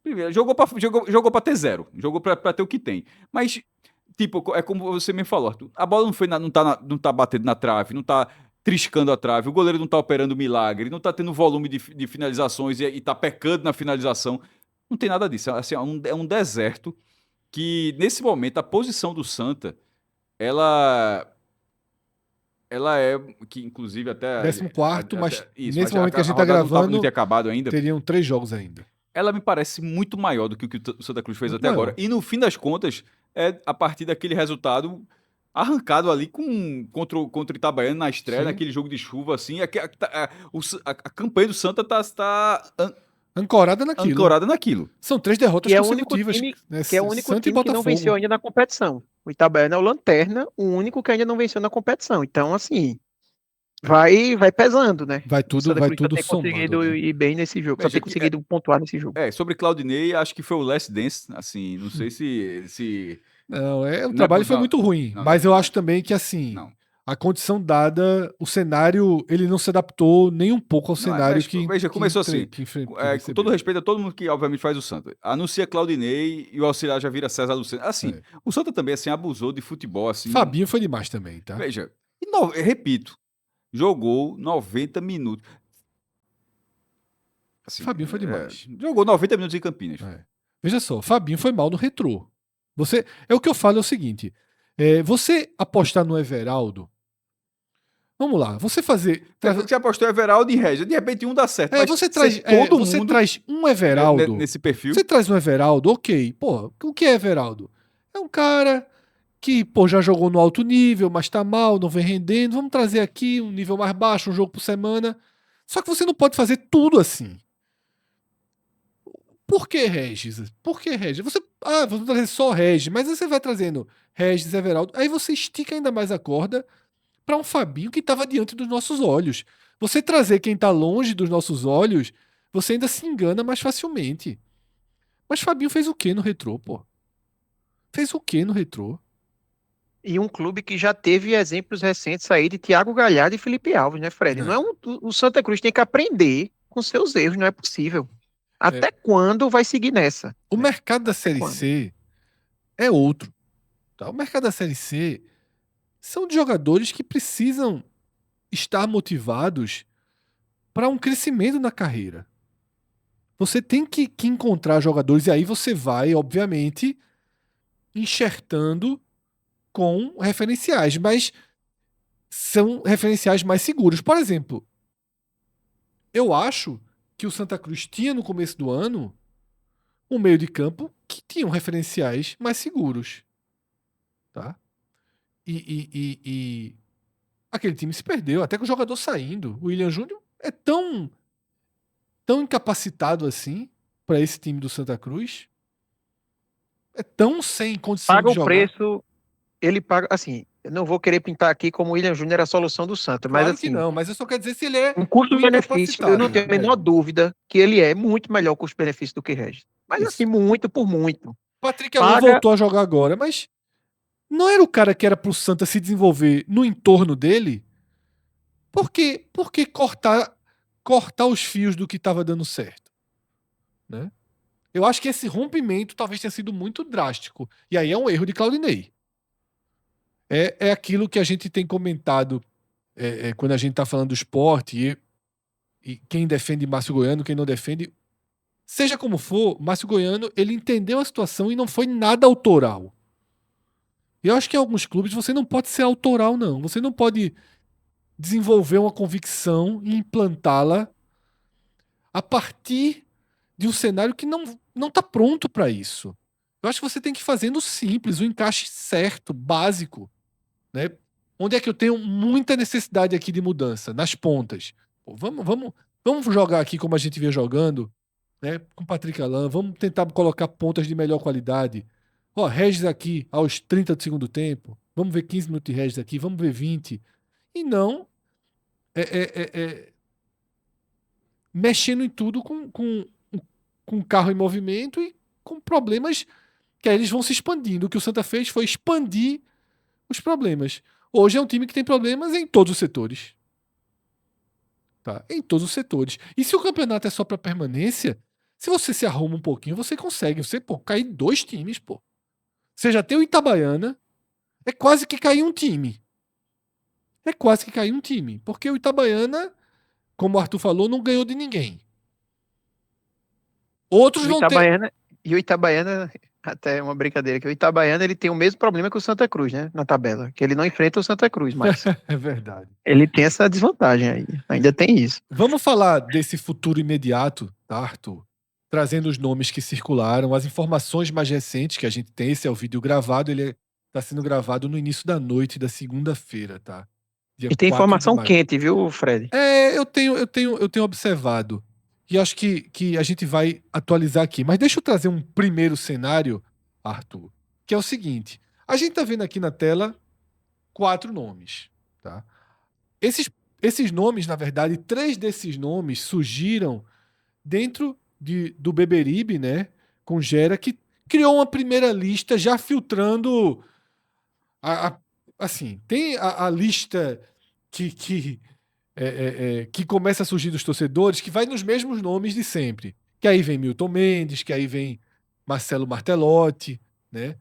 Primeiro, jogou pra ter 0. Jogou pra ter o que tem. Mas, tipo, é como você me falou, Arthur. A bola não tá batendo na trave, não tá triscando a trave, o goleiro não tá operando milagre, não tá tendo volume de finalizações e tá pecando na finalização. Não tem nada disso. Assim, é um deserto que, nesse momento, a posição do Santa, ela é, que inclusive até... 14º, mas isso, nesse momento que a gente tá gravando, não tinha acabado ainda. Teriam 3 jogos ainda. Ela me parece muito maior do que o Santa Cruz fez muito até maior. agora. E no fim das contas, a partir daquele resultado arrancado ali contra o Itabaiana na estreia, Sim. naquele jogo de chuva, assim. A campanha do Santa tá Ancorada naquilo. ancorada naquilo. São 3 derrotas E é o único consecutivas. time né? que é o único Santa e time que não Botafogo. venceu ainda na competição. O Itabaiana é o Lanterna, o único que ainda não venceu na competição. Então, assim, vai pesando, né? Vai O tudo, Santa vai Cruz só tudo tem conseguido somando. Né? ir bem nesse jogo, Veja só tem que conseguido pontuar nesse jogo. sobre Claudinei, acho que foi o Last Dance, assim, não sei se Não, o Não, trabalho foi não, muito ruim. não, Mas não, eu não. acho também que, assim, não. a condição dada, o cenário, ele não se adaptou nem um pouco ao Não, cenário mas, que veja, começou assim, que com recebeu. todo respeito a todo mundo que obviamente faz o Santa. Anuncia Claudinei e o auxiliar já vira César Lucena. Assim, É. o Santa também assim abusou de futebol assim. Fabinho foi demais também, tá? Veja, repito, jogou 90 minutos. Assim, Fabinho foi demais. jogou 90 minutos em Campinas. É. Veja só, Fabinho foi mal no retrô. O que eu falo é o seguinte: você apostar no Everaldo. Vamos lá, você fazer. Você apostou Everaldo e Regis, de repente um dá certo, mas Você ser traz, todo você mundo traz um Everaldo. nesse perfil. Você traz um Everaldo, ok. Pô, o que é Everaldo? É um cara que, pô, já jogou no alto nível, mas tá mal, não vem rendendo. Vamos trazer aqui um nível mais baixo, um jogo por semana. Só que você não pode fazer tudo assim. Por que Regis? Por que Regis? Vamos trazer só Regis, mas aí você vai trazendo Regis, Everaldo. Aí você estica ainda mais a corda para um Fabinho que estava diante dos nossos olhos. Você trazer quem está longe dos nossos olhos, você ainda se engana mais facilmente. Mas Fabinho fez o que no Retrô, pô? Fez o que no Retrô? E um clube que já teve exemplos recentes aí de Thiago Galhardo e Felipe Alves, né, Fred? Não é o Santa Cruz tem que aprender com seus erros, não é possível. Até quando vai seguir nessa? O mercado da Série quando? C é outro. Tá? O mercado da Série C são de jogadores que precisam estar motivados para um crescimento na carreira. Você tem que encontrar jogadores, e aí você vai, obviamente, enxertando com referenciais, mas são referenciais mais seguros. Por exemplo, eu acho que o Santa Cruz tinha no começo do ano um meio de campo que tinham referenciais mais seguros. Tá? E aquele time se perdeu, até com o jogador saindo. O William Júnior é tão incapacitado assim para esse time do Santa Cruz. É tão sem condição Paga de o jogar. preço, ele paga, assim, eu não vou querer pintar aqui como o William Júnior era a solução do Santa, mas Claro que assim, não, mas eu só quero dizer se ele é um custo-benefício, eu não tenho a menor incapacitado. dúvida que ele é muito melhor custo-benefício do que Regis. Mas Isso. assim, muito por muito. Patrick Alan Paga- voltou a jogar agora, mas não era o cara que era pro Santa se desenvolver no entorno dele? Por que cortar os fios do que estava dando certo? Né? Eu acho que esse rompimento talvez tenha sido muito drástico. E aí é um erro de Claudinei. É aquilo que a gente tem comentado quando a gente está falando do esporte e quem defende Márcio Goiano, quem não defende. Seja como for, Márcio Goiano ele entendeu a situação e não foi nada autoral. E eu acho que em alguns clubes você não pode ser autoral, não. Você não pode desenvolver uma convicção e implantá-la a partir de um cenário que não está pronto para isso. Eu acho que você tem que ir fazendo simples, o encaixe certo, básico. Né? Onde é que eu tenho muita necessidade aqui de mudança? Nas pontas. Pô, vamos jogar aqui como a gente vem jogando, né? Com o Patrick Alan, vamos tentar colocar pontas de melhor qualidade. Ó, Regis aqui aos 30 do segundo tempo. Vamos ver 15 minutos de Regis aqui, vamos ver 20. E não mexendo em tudo com carro em movimento e com problemas que aí eles vão se expandindo. O que o Santa fez foi expandir os problemas. Hoje é um time que tem problemas em todos os setores. Tá? Em todos os setores. E se o campeonato é só para permanência, se você se arruma um pouquinho, você consegue. Você, cair 2 times, pô. Você já tem o Itabaiana, é quase que cair um time. É quase que cair um time. Porque o Itabaiana, como o Arthur falou, não ganhou de ninguém. Outros vão ter. E o Itabaiana, até uma brincadeira, que o Itabaiana ele tem o mesmo problema que o Santa Cruz, né? Na tabela. Que ele não enfrenta o Santa Cruz, mas É verdade. ele tem essa desvantagem aí. Ainda tem isso. Vamos falar desse futuro imediato, tá, Arthur? Trazendo os nomes que circularam, as informações mais recentes que a gente tem. Esse é o vídeo gravado, ele tá sendo gravado no início da noite da segunda-feira, tá? Dia E tem 4 de informação maio. quente, viu, Fred? Eu tenho observado. E acho que a gente vai atualizar aqui. Mas deixa eu trazer um primeiro cenário, Arthur, que é o seguinte. A gente tá vendo aqui na tela 4 nomes, tá? Esses nomes, na verdade, 3 desses nomes surgiram dentro do Beberibe, né? Com Gera, que criou uma primeira lista já filtrando assim, tem a lista que começa a surgir dos torcedores, que vai nos mesmos nomes de sempre. Que aí vem Milton Mendes, que aí vem Marcelo Martelotti, né?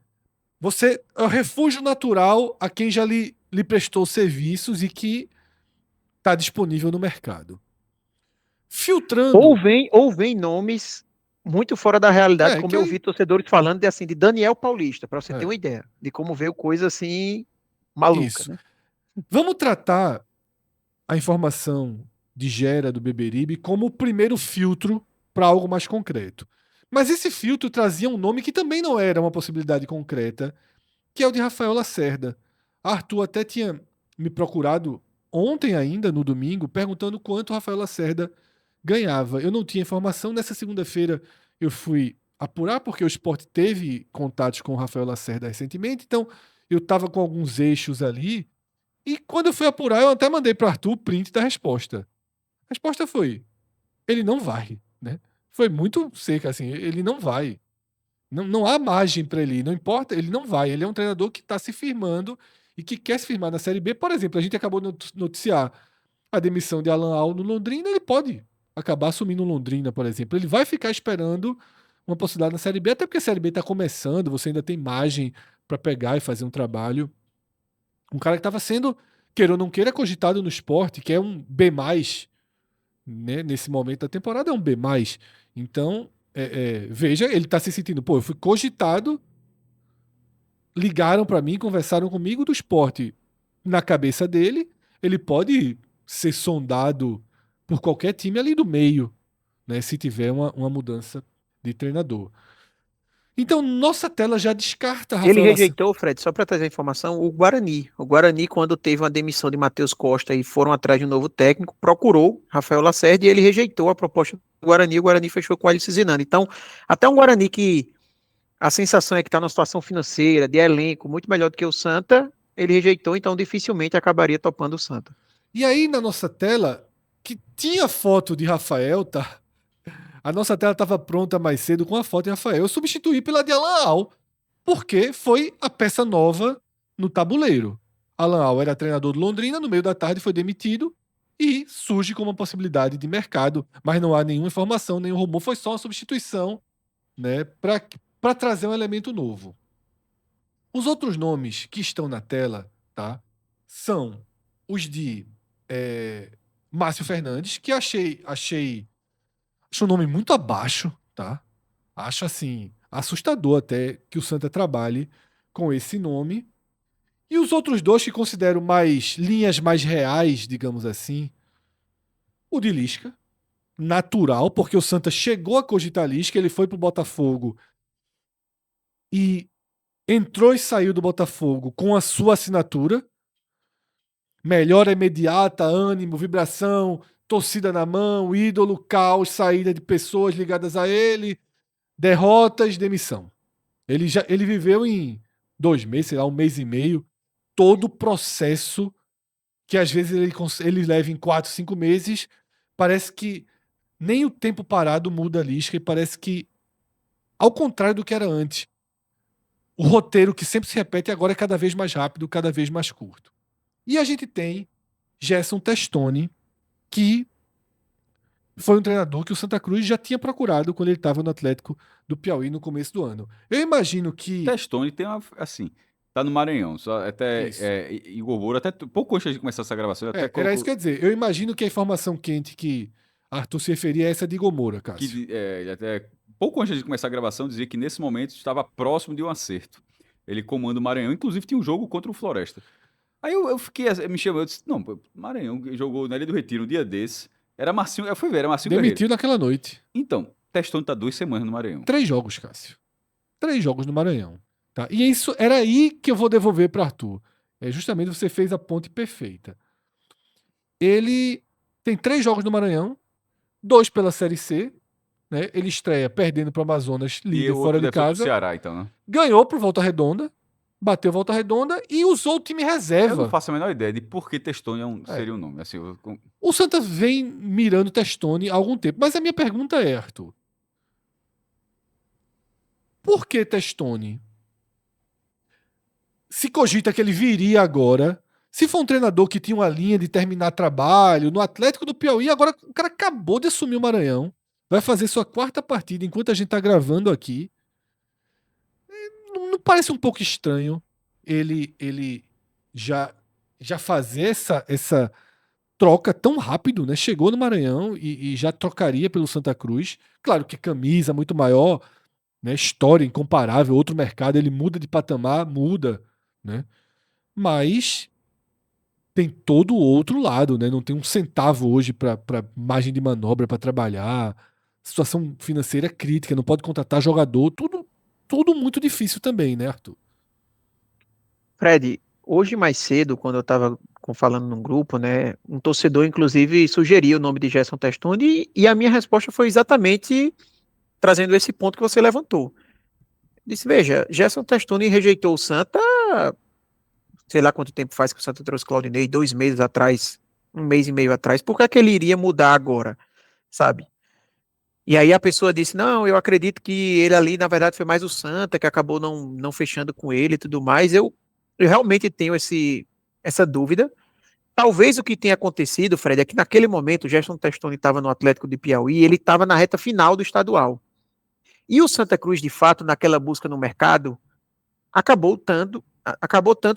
Você é o refúgio natural a quem já lhe prestou serviços e que está disponível no mercado. Filtrando. Ou vem nomes muito fora da realidade, como que eu aí- vi torcedores falando de, assim, de Daniel Paulista, para você ter É. uma ideia de como veio coisa assim maluca, Isso. né? Vamos tratar a informação de Gera do Beberibe como o primeiro filtro para algo mais concreto. Mas esse filtro trazia um nome que também não era uma possibilidade concreta, que é o de Rafael Lacerda. Arthur até tinha me procurado ontem ainda, no domingo, perguntando quanto o Rafael Lacerda ganhava. Eu não tinha informação. Nessa segunda-feira eu fui apurar, porque o Sport teve contatos com o Rafael Lacerda recentemente, então eu estava com alguns eixos ali. E quando eu fui apurar, eu até mandei para Arthur o print da resposta. A resposta foi: ele não vai, né? Foi muito seca, assim, ele não vai. Não há margem para ele ir, não importa, ele não vai. Ele é um treinador que está se firmando e que quer se firmar na Série B. Por exemplo, a gente acabou de noticiar a demissão de Alan Al no Londrina, ele pode acabar assumindo o Londrina, por exemplo. Ele vai ficar esperando uma possibilidade na Série B, até porque a Série B está começando, você ainda tem margem para pegar e fazer um trabalho. Um cara que estava sendo, queira ou não queira, cogitado no Sport, que é um B+, né, nesse momento da temporada, é um B+. Então, veja, ele está se sentindo, pô, eu fui cogitado, ligaram para mim, conversaram comigo do Sport. Na cabeça dele, ele pode ser sondado por qualquer time ali do meio, né, se tiver uma mudança de treinador. Então, nossa tela já descarta Ele Rafael Lacerda. rejeitou, Fred, só para trazer a informação, o Guarani. O Guarani, quando teve uma demissão de Matheus Costa e foram atrás de um novo técnico, procurou Rafael Lacerda e ele rejeitou a proposta do Guarani. O Guarani fechou com ele se Zinando. Então, até um Guarani que a sensação é que está numa situação financeira, de elenco, muito melhor do que o Santa, ele rejeitou, então dificilmente acabaria topando o Santa. E aí, na nossa tela, que tinha foto de Rafael, tá? A nossa tela estava pronta mais cedo com a foto de Rafael. Eu substituí pela de Alan Al, porque foi a peça nova no tabuleiro. Alan Al era treinador do Londrina, no meio da tarde foi demitido e surge como uma possibilidade de mercado, mas não há nenhuma informação, nenhum rumor, foi só uma substituição, né, para trazer um elemento novo. Os outros nomes que estão na tela, tá, são os de Márcio Fernandes, que acho um nome muito abaixo, tá? Acho assim, assustador até que o Santa trabalhe com esse nome. E os outros dois que considero mais linhas mais reais, digamos assim, o de Lisca, natural, porque o Santa chegou a cogitar Lisca, ele foi pro Botafogo e entrou e saiu do Botafogo com a sua assinatura. Melhora imediata, ânimo, vibração, torcida na mão, ídolo, caos, saída de pessoas ligadas a ele, derrotas, demissão. Ele viveu em 2 meses, sei lá, 1 mês e meio, todo o processo que às vezes ele leva em 4, 5 meses. Parece que nem o tempo parado muda a Lisca e parece que, ao contrário do que era antes, o roteiro que sempre se repete agora é cada vez mais rápido, cada vez mais curto. E a gente tem Gerson Testoni, que foi um treinador que o Santa Cruz já tinha procurado quando ele estava no Atlético do Piauí no começo do ano. Eu imagino que... Testoni tem uma, assim, tá no Maranhão, só até Isso. Igor Moura, até pouco antes de começar essa gravação, ele até Era isso colocou que eu ia dizer. Eu imagino que a informação quente que Arthur se referia é essa de Igor Moura, Cássio. que ele até pouco antes de começar a gravação dizia que nesse momento estava próximo de um acerto. Ele comanda o Maranhão, inclusive tinha um jogo contra o Floresta. Aí eu fiquei, me chamou, eu disse, não, pô, Maranhão jogou na Ilha do Retiro um dia desse. Era Marcinho, eu fui ver, era Marcinho Guerreiro. Demitiu naquela noite. Então, Testoni tá 2 semanas no Maranhão. 3 jogos, Cássio. 3 jogos no Maranhão. Tá? E isso era aí que eu vou devolver para Arthur. Justamente você fez a ponte perfeita. Ele tem 3 jogos no Maranhão, 2 pela Série C, né? Ele estreia perdendo para o Amazonas, E líder o fora outro de deve ser pro casa, Ceará, então, né? ganhou pro Volta Redonda, bateu Volta Redonda e usou o time Eu não reserva. faço a menor ideia de por que Testoni É. seria um nome. Assim, O Santa vem mirando Testoni há algum tempo, mas a minha pergunta é, Arthur, por que Testoni? Se cogita que ele viria agora, se for um treinador que tinha uma linha de terminar trabalho no Atlético do Piauí, agora o cara acabou de assumir o Maranhão, vai fazer sua 4ª partida enquanto a gente tá gravando aqui. Não parece um pouco estranho ele já fazer essa troca tão rápido, né? Chegou no Maranhão e já trocaria pelo Santa Cruz. Claro que camisa muito maior, né? História incomparável, outro mercado, ele muda de patamar, muda, né? Mas tem todo o outro lado, né? Não tem um centavo hoje para margem de manobra para trabalhar. Situação financeira crítica, não pode contratar jogador, tudo muito difícil também, né, Arthur? Fred, hoje mais cedo, quando eu estava falando num grupo, né, um torcedor, inclusive, sugeriu o nome de Gerson Testoni e a minha resposta foi exatamente trazendo esse ponto que você levantou. Disse, veja, Gerson Testoni rejeitou o Santa, sei lá quanto tempo faz que o Santa trouxe Claudinei, 2 meses atrás, 1 mês e meio atrás, por que é que ele iria mudar agora, sabe? E aí a pessoa disse, não, eu acredito que ele ali, na verdade, foi mais o Santa que acabou não fechando com ele e tudo mais. Eu realmente tenho essa dúvida. Talvez o que tenha acontecido, Fred, é que naquele momento o Gerson Testoni estava no Atlético de Piauí e ele estava na reta final do estadual. E o Santa Cruz, de fato, naquela busca no mercado, acabou tanto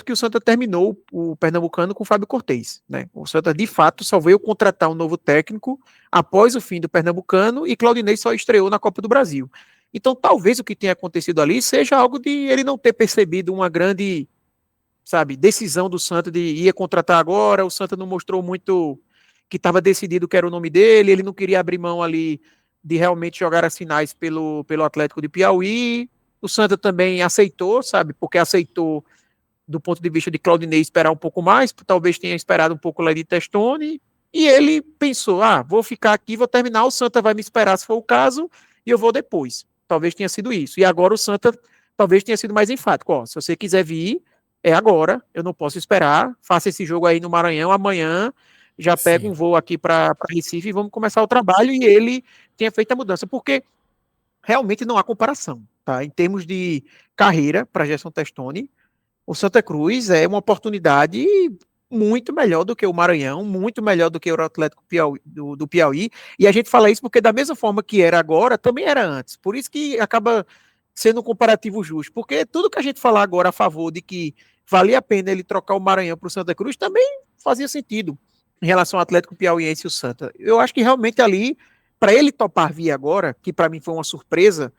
que o Santa terminou o Pernambucano com o Fábio Cortez, né? O Santa, de fato, só veio contratar um novo técnico após o fim do Pernambucano e Claudinei só estreou na Copa do Brasil. Então, talvez o que tenha acontecido ali seja algo de ele não ter percebido uma grande, sabe, decisão do Santa de ia contratar agora, o Santa não mostrou muito que estava decidido que era o nome dele, ele não queria abrir mão ali de realmente jogar as finais pelo Atlético de Piauí. O Santa também aceitou, sabe, porque aceitou do ponto de vista de Claudinei esperar um pouco mais, talvez tenha esperado um pouco lá de Testoni, e ele pensou, vou ficar aqui, vou terminar, o Santa vai me esperar se for o caso, e eu vou depois. Talvez tenha sido isso. E agora o Santa talvez tenha sido mais enfático, se você quiser vir, é agora, eu não posso esperar, faça esse jogo aí no Maranhão, amanhã já pego um voo aqui para Recife e vamos começar o trabalho, e ele tenha feito a mudança, porque realmente não há comparação, tá? Em termos de carreira para Gerson Testoni, o Santa Cruz é uma oportunidade muito melhor do que o Maranhão, muito melhor do que o Atlético Piauí, do Piauí, e a gente fala isso porque da mesma forma que era agora, também era antes, por isso que acaba sendo um comparativo justo, porque tudo que a gente falar agora a favor de que valia a pena ele trocar o Maranhão para o Santa Cruz, também fazia sentido em relação ao Atlético Piauiense e o Santa. Eu acho que realmente ali, para ele topar vir agora, que para mim foi uma surpresa,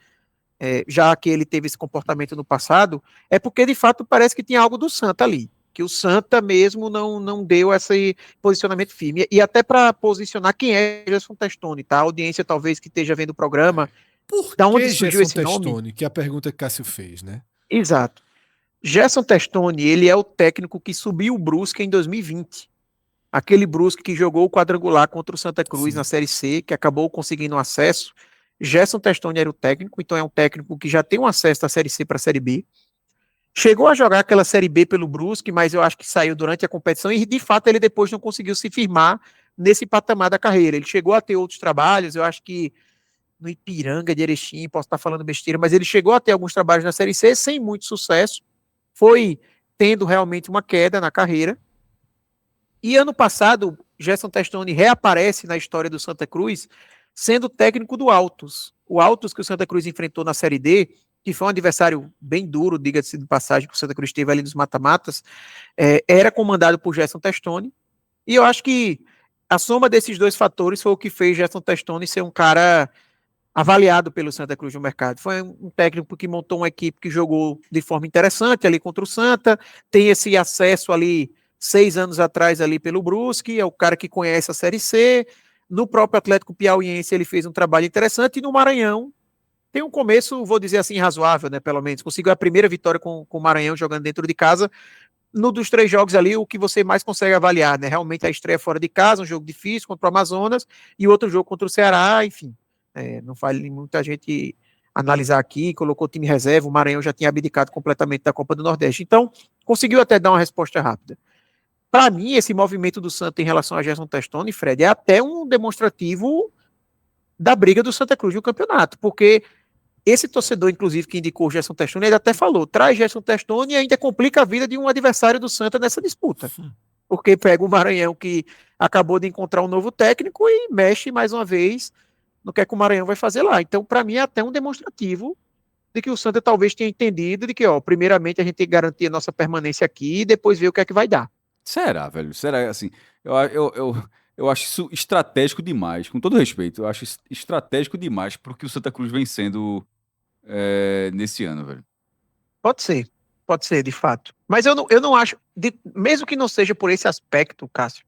já que ele teve esse comportamento no passado, é porque de fato parece que tinha algo do Santa ali, que o Santa mesmo não deu esse posicionamento firme. E até para posicionar quem é Gerson Testoni, tá? A audiência talvez que esteja vendo o programa, Por da onde que surgiu Gerson esse nome? Testoni? Que é a pergunta que Cássio fez, né? Exato. Gerson Testoni, ele é o técnico que subiu o Brusque em 2020. Aquele Brusque que jogou o quadrangular contra o Santa Cruz Sim. na Série C, que acabou conseguindo acesso. Gerson Testoni era o técnico, então é um técnico que já tem um acesso da Série C para a Série B. Chegou a jogar aquela Série B pelo Brusque, mas eu acho que saiu durante a competição e, de fato, ele depois não conseguiu se firmar nesse patamar da carreira. Ele chegou a ter outros trabalhos, eu acho que no Ipiranga de Erechim, posso estar falando besteira, mas ele chegou a ter alguns trabalhos na Série C sem muito sucesso, foi tendo realmente uma queda na carreira. E ano passado, Gerson Testoni reaparece na história do Santa Cruz, sendo técnico do Altos. O Altos que o Santa Cruz enfrentou na Série D, que foi um adversário bem duro, diga-se de passagem, que o Santa Cruz teve ali nos mata-matas, era comandado por Gerson Testoni. E eu acho que a soma desses dois fatores foi o que fez Gerson Testoni ser um cara avaliado pelo Santa Cruz no mercado. Foi um técnico que montou uma equipe que jogou de forma interessante ali contra o Santa, tem esse acesso ali 6 anos atrás ali pelo Brusque, é o cara que conhece a Série C. No próprio Atlético Piauiense ele fez um trabalho interessante, e no Maranhão tem um começo, vou dizer assim, razoável, né? Pelo menos. Conseguiu a primeira vitória com o Maranhão jogando dentro de casa. No dos 3 jogos ali, o que você mais consegue avaliar, né? Realmente a estreia fora de casa, um jogo difícil contra o Amazonas, e outro jogo contra o Ceará, enfim. Não vale muita gente analisar aqui, colocou o time reserva, o Maranhão já tinha abdicado completamente da Copa do Nordeste. Então, conseguiu até dar uma resposta rápida. Para mim, esse movimento do Santa em relação a Gerson Testoni, Fred, é até um demonstrativo da briga do Santa Cruz no campeonato, porque esse torcedor, inclusive, que indicou o Gerson Testoni, ele até falou, traz Gerson Testoni e ainda complica a vida de um adversário do Santa nessa disputa, porque pega o Maranhão, que acabou de encontrar um novo técnico, e mexe mais uma vez no que é que o Maranhão vai fazer lá. Então, para mim, é até um demonstrativo de que o Santa talvez tenha entendido de que, ó, primeiramente a gente tem que garantir a nossa permanência aqui e depois ver o que é que vai dar. Será, velho? Será, assim, eu acho isso estratégico demais, com todo respeito, eu acho isso estratégico demais pro que o Santa Cruz vem sendo nesse ano, velho. Pode ser, de fato. Mas eu não acho, mesmo que não seja por esse aspecto, Cássio,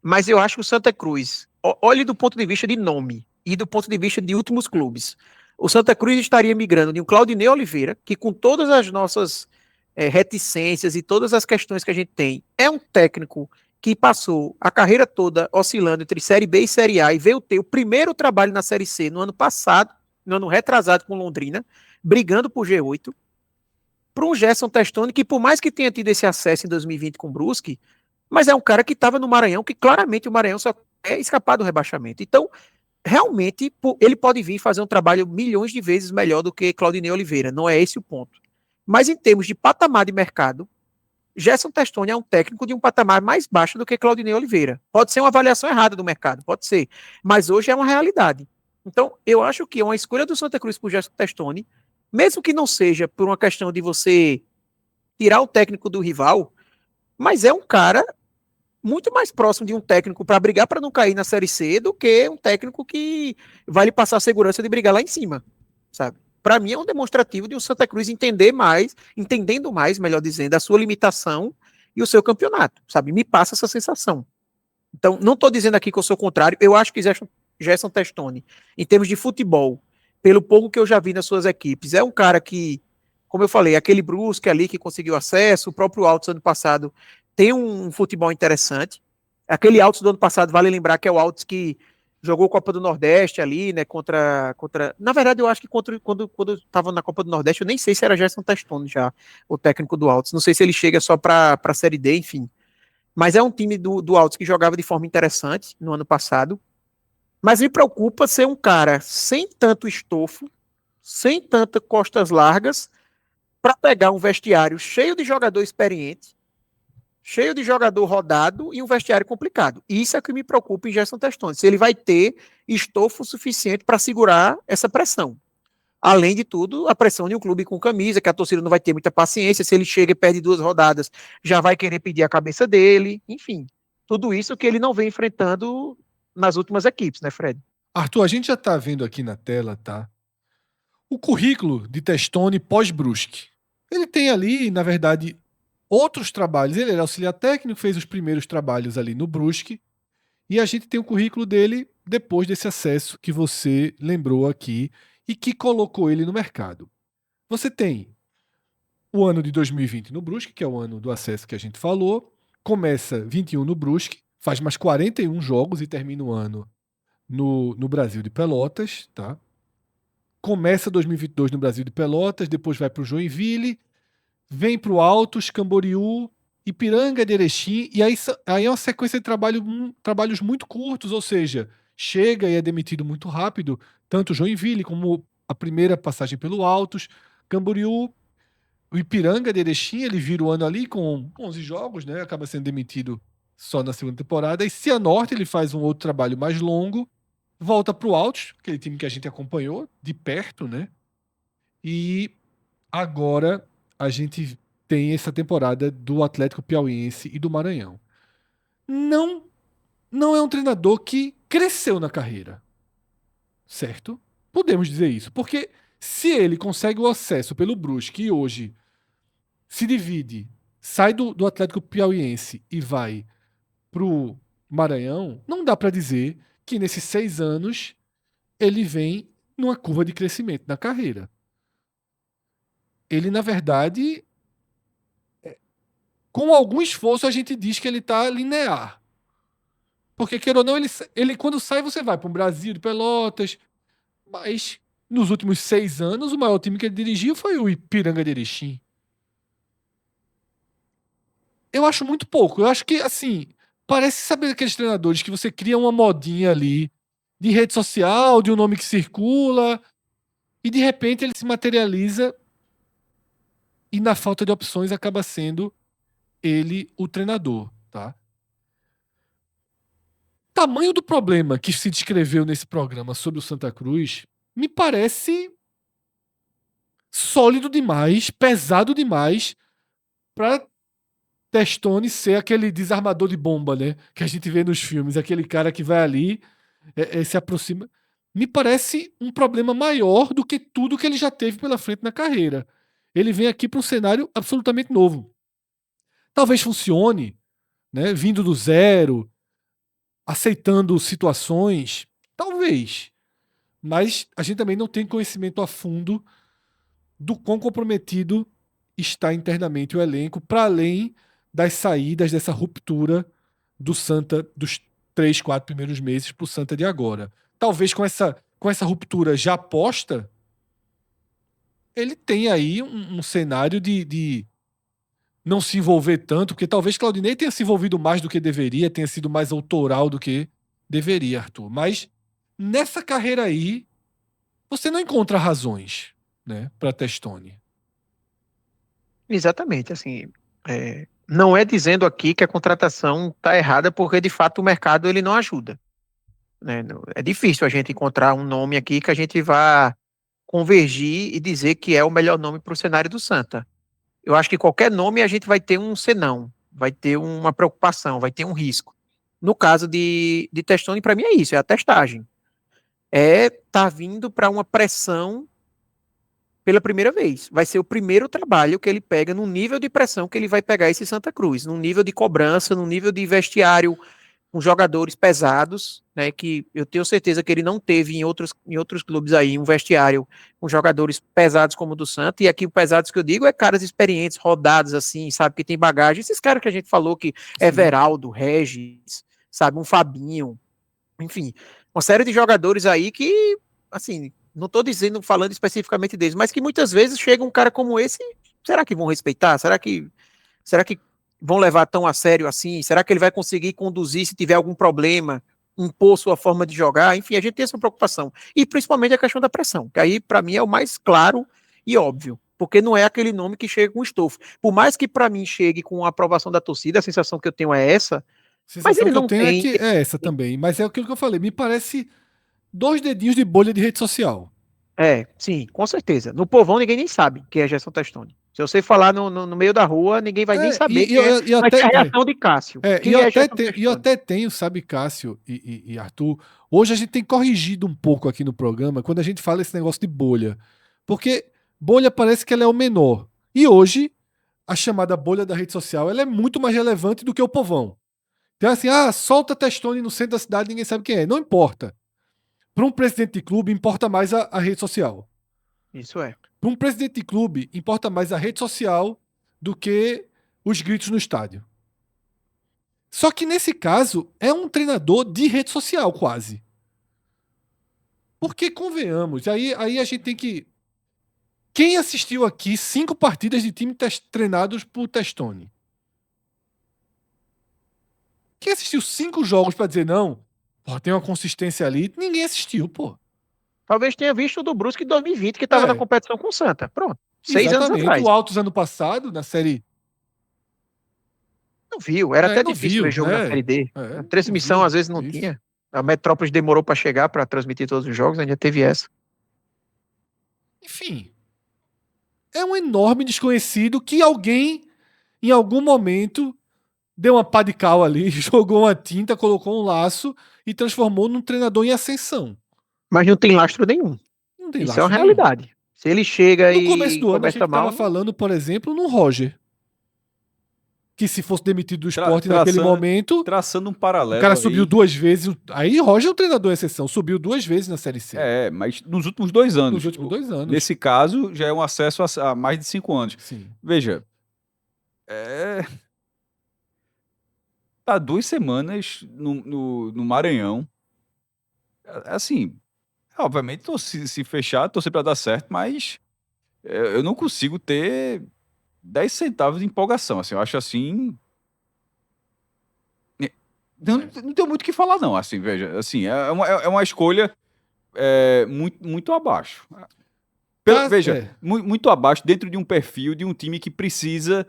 mas eu acho que o Santa Cruz, olhe do ponto de vista de nome e do ponto de vista de últimos clubes. O Santa Cruz estaria migrando de um Claudinei Oliveira, que com todas as nossas reticências e todas as questões que a gente tem, é um técnico que passou a carreira toda oscilando entre Série B e Série A e veio ter o primeiro trabalho na Série C no ano passado, no ano retrasado com Londrina, brigando por G8, para um Gerson Testoni que, por mais que tenha tido esse acesso em 2020 com o Brusque, mas é um cara que estava no Maranhão, que claramente o Maranhão só é escapar do rebaixamento. Então, realmente, ele pode vir fazer um trabalho milhões de vezes melhor do que Claudinei Oliveira, não é esse o ponto. Mas em termos de patamar de mercado, Gerson Testoni é um técnico de um patamar mais baixo do que Claudinei Oliveira. Pode ser uma avaliação errada do mercado, pode ser, mas hoje é uma realidade. Então, eu acho que é uma escolha do Santa Cruz por Gerson Testoni, mesmo que não seja por uma questão de você tirar o técnico do rival, mas é um cara muito mais próximo de um técnico para brigar para não cair na Série C do que um técnico que vai lhe passar a segurança de brigar lá em cima, sabe? Para mim é um demonstrativo de um Santa Cruz entendendo mais, melhor dizendo, a sua limitação e o seu campeonato, sabe? Me passa essa sensação. Então, não estou dizendo aqui que eu sou contrário, eu acho que Gerson Testoni, em termos de futebol, pelo pouco que eu já vi nas suas equipes, é um cara que, como eu falei, aquele Brusque ali que conseguiu acesso, o próprio Altos ano passado tem um futebol interessante. Aquele Altos do ano passado, vale lembrar que é o Altos que jogou Copa do Nordeste ali, né, contra... Na verdade, eu acho que quando estava na Copa do Nordeste, eu nem sei se era Gerson Testoni já, o técnico do Altos. Não sei se ele chega só para a Série D, enfim. Mas é um time do Altos que jogava de forma interessante no ano passado. Mas me preocupa ser um cara sem tanto estofo, sem tantas costas largas, para pegar um vestiário cheio de jogador experiente, cheio de jogador rodado e um vestiário complicado. Isso é o que me preocupa em Gerson Testoni. Se ele vai ter estofo suficiente para segurar essa pressão. Além de tudo, a pressão de um clube com camisa, que a torcida não vai ter muita paciência. Se ele chega e perde 2 rodadas, já vai querer pedir a cabeça dele. Enfim, tudo isso que ele não vem enfrentando nas últimas equipes, né, Fred? Arthur, a gente já tá vendo aqui na tela, tá? O currículo de Testoni pós-Brusque. Ele tem ali, na verdade, outros trabalhos. Ele era auxiliar técnico, fez os primeiros trabalhos ali no Brusque. E a gente tem o currículo dele depois desse acesso que você lembrou aqui e que colocou ele no mercado. Você tem o ano de 2020 no Brusque, que é o ano do acesso que a gente falou. Começa 21 no Brusque, faz mais 41 jogos e termina o ano no Brasil de Pelotas, tá? Começa 2022 no Brasil de Pelotas, depois vai para o Joinville, vem para o Altos, Camboriú, Ipiranga de Erechim, e aí é uma sequência de trabalhos muito curtos, ou seja, chega e é demitido muito rápido, tanto o Joinville como a primeira passagem pelo Altos, Camboriú, o Ipiranga de Erechim, ele vira o ano ali com 11 jogos, né? Acaba sendo demitido só na segunda temporada, e Cianorte ele faz um outro trabalho mais longo, volta para o Altos, aquele time que a gente acompanhou de perto, né? E agora a gente tem essa temporada do Atlético Piauiense e do Maranhão. Não é um treinador que cresceu na carreira, certo? Podemos dizer isso, porque se ele consegue o acesso pelo Brusque e hoje se divide, sai do Atlético Piauiense e vai pro Maranhão, não dá para dizer que nesses 6 anos ele vem numa curva de crescimento na carreira. Ele, na verdade, com algum esforço, a gente diz que ele está linear. Porque, queira ou não, ele quando sai, você vai para o Brasil de Pelotas, mas nos últimos 6 anos, o maior time que ele dirigiu foi o Ipiranga de Erechim. Eu acho muito pouco. Eu acho que, assim, parece, saber aqueles treinadores que você cria uma modinha ali de rede social, de um nome que circula, e de repente ele se materializa e na falta de opções acaba sendo ele o treinador, tá? Tamanho do problema que se descreveu nesse programa sobre o Santa Cruz me parece sólido demais, pesado demais para Testoni ser aquele desarmador de bomba, né? Que a gente vê nos filmes, aquele cara que vai ali, se aproxima. Me parece um problema maior do que tudo que ele já teve pela frente na carreira. Ele vem aqui para um cenário absolutamente novo. Talvez funcione, né? Vindo do zero, aceitando situações, talvez. Mas a gente também não tem conhecimento a fundo do quão comprometido está internamente o elenco, para além das saídas, dessa ruptura do Santa dos 3, 4 primeiros meses para o Santa de agora. Talvez com essa ruptura já posta, ele tenha aí um cenário de não se envolver tanto, porque talvez Claudinei tenha se envolvido mais do que deveria, tenha sido mais autoral do que deveria, Arthur. Mas nessa carreira aí, você não encontra razões, né, para Testoni. Exatamente, assim, não é dizendo aqui que a contratação está errada, porque de fato o mercado ele não ajuda, né? É difícil a gente encontrar um nome aqui que a gente vá convergir e dizer que é o melhor nome para o cenário do Santa. Eu acho que qualquer nome a gente vai ter um senão, vai ter uma preocupação, vai ter um risco. No caso de Testoni, para mim é isso, é a testagem. Tá vindo para uma pressão pela primeira vez. Vai ser o primeiro trabalho que ele pega no nível de pressão que ele vai pegar esse Santa Cruz, no nível de cobrança, no nível de vestiário com jogadores pesados, né, que eu tenho certeza que ele não teve em outros clubes aí, um vestiário com jogadores pesados como o do Santa, e aqui o pesados que eu digo é caras experientes, rodados assim, sabe, que tem bagagem, esses caras que a gente falou que é Everaldo, Regis, sabe, um Fabinho, enfim, uma série de jogadores aí que, assim, não estou falando especificamente deles, mas que muitas vezes chega um cara como esse, será que vão respeitar? Será que vão levar tão a sério assim? Será que ele vai conseguir conduzir se tiver algum problema, impor sua forma de jogar? Enfim, a gente tem essa preocupação. E principalmente a questão da pressão, que aí para mim é o mais claro e óbvio, porque não é aquele nome que chega com estofo. Por mais que para mim chegue com a aprovação da torcida, a sensação que eu tenho é essa, mas ele não tem... é que é essa também, mas é aquilo que eu falei, me parece 2 dedinhos de bolha de rede social. Sim, com certeza. No povão ninguém nem sabe quem é Gerson Testoni. Se você falar no meio da rua, ninguém vai nem saber quem é. Mas até, a reação de Cássio. Eu até tenho, sabe, Cássio e Arthur, hoje a gente tem corrigido um pouco aqui no programa quando a gente fala esse negócio de bolha. Porque bolha parece que ela é o menor. E hoje, a chamada bolha da rede social, ela é muito mais relevante do que o povão. Então assim, solta Testoni no centro da cidade, ninguém sabe quem é. Não importa. Para um presidente de clube, importa mais a rede social. Isso é. Para um presidente de clube, importa mais a rede social do que os gritos no estádio. Só que nesse caso, é um treinador de rede social, quase. Porque, convenhamos, aí a gente tem que... Quem assistiu aqui 5 partidas de time treinados por Testoni? Quem assistiu 5 jogos para dizer, não, tem uma consistência ali? Ninguém assistiu, pô. Talvez tenha visto o do Brusque em 2020, que estava na competição com o Santa. Pronto. 6 anos atrás. O Altos ano passado, na Série... Não viu. Era até difícil ver jogo na Série D. A transmissão, às vezes, não tinha. A Metrópolis demorou para chegar para transmitir todos os jogos, ainda teve essa. Enfim. É um enorme desconhecido que alguém, em algum momento, deu uma pá de cal ali, jogou uma tinta, colocou um laço e transformou num treinador em ascensão. Mas não tem lastro nenhum. Não tem Isso lastro é uma realidade. Nenhum. Se ele chega no começo do ano, a gente mal... estava falando, por exemplo, no Roger. que se fosse demitido do Tra- esporte naquele traçando- momento, Traçando um o paralelo cara aí. subiu 2 vezes. Aí Roger é um treinador exceção, subiu 2 vezes na Série C. Mas nos últimos 2 anos. Nos últimos 2 anos. Nesse caso, já é um acesso a mais de 5 anos. Sim. Veja, tá 2 semanas no Maranhão. Assim, obviamente, se fechar, torcer pra dar certo, mas eu não consigo ter 10 centavos de empolgação. Assim, eu acho assim. Não tenho muito o que falar, não. Assim, veja, assim, é uma escolha muito abaixo. Veja, muito abaixo dentro de um perfil de um time que precisa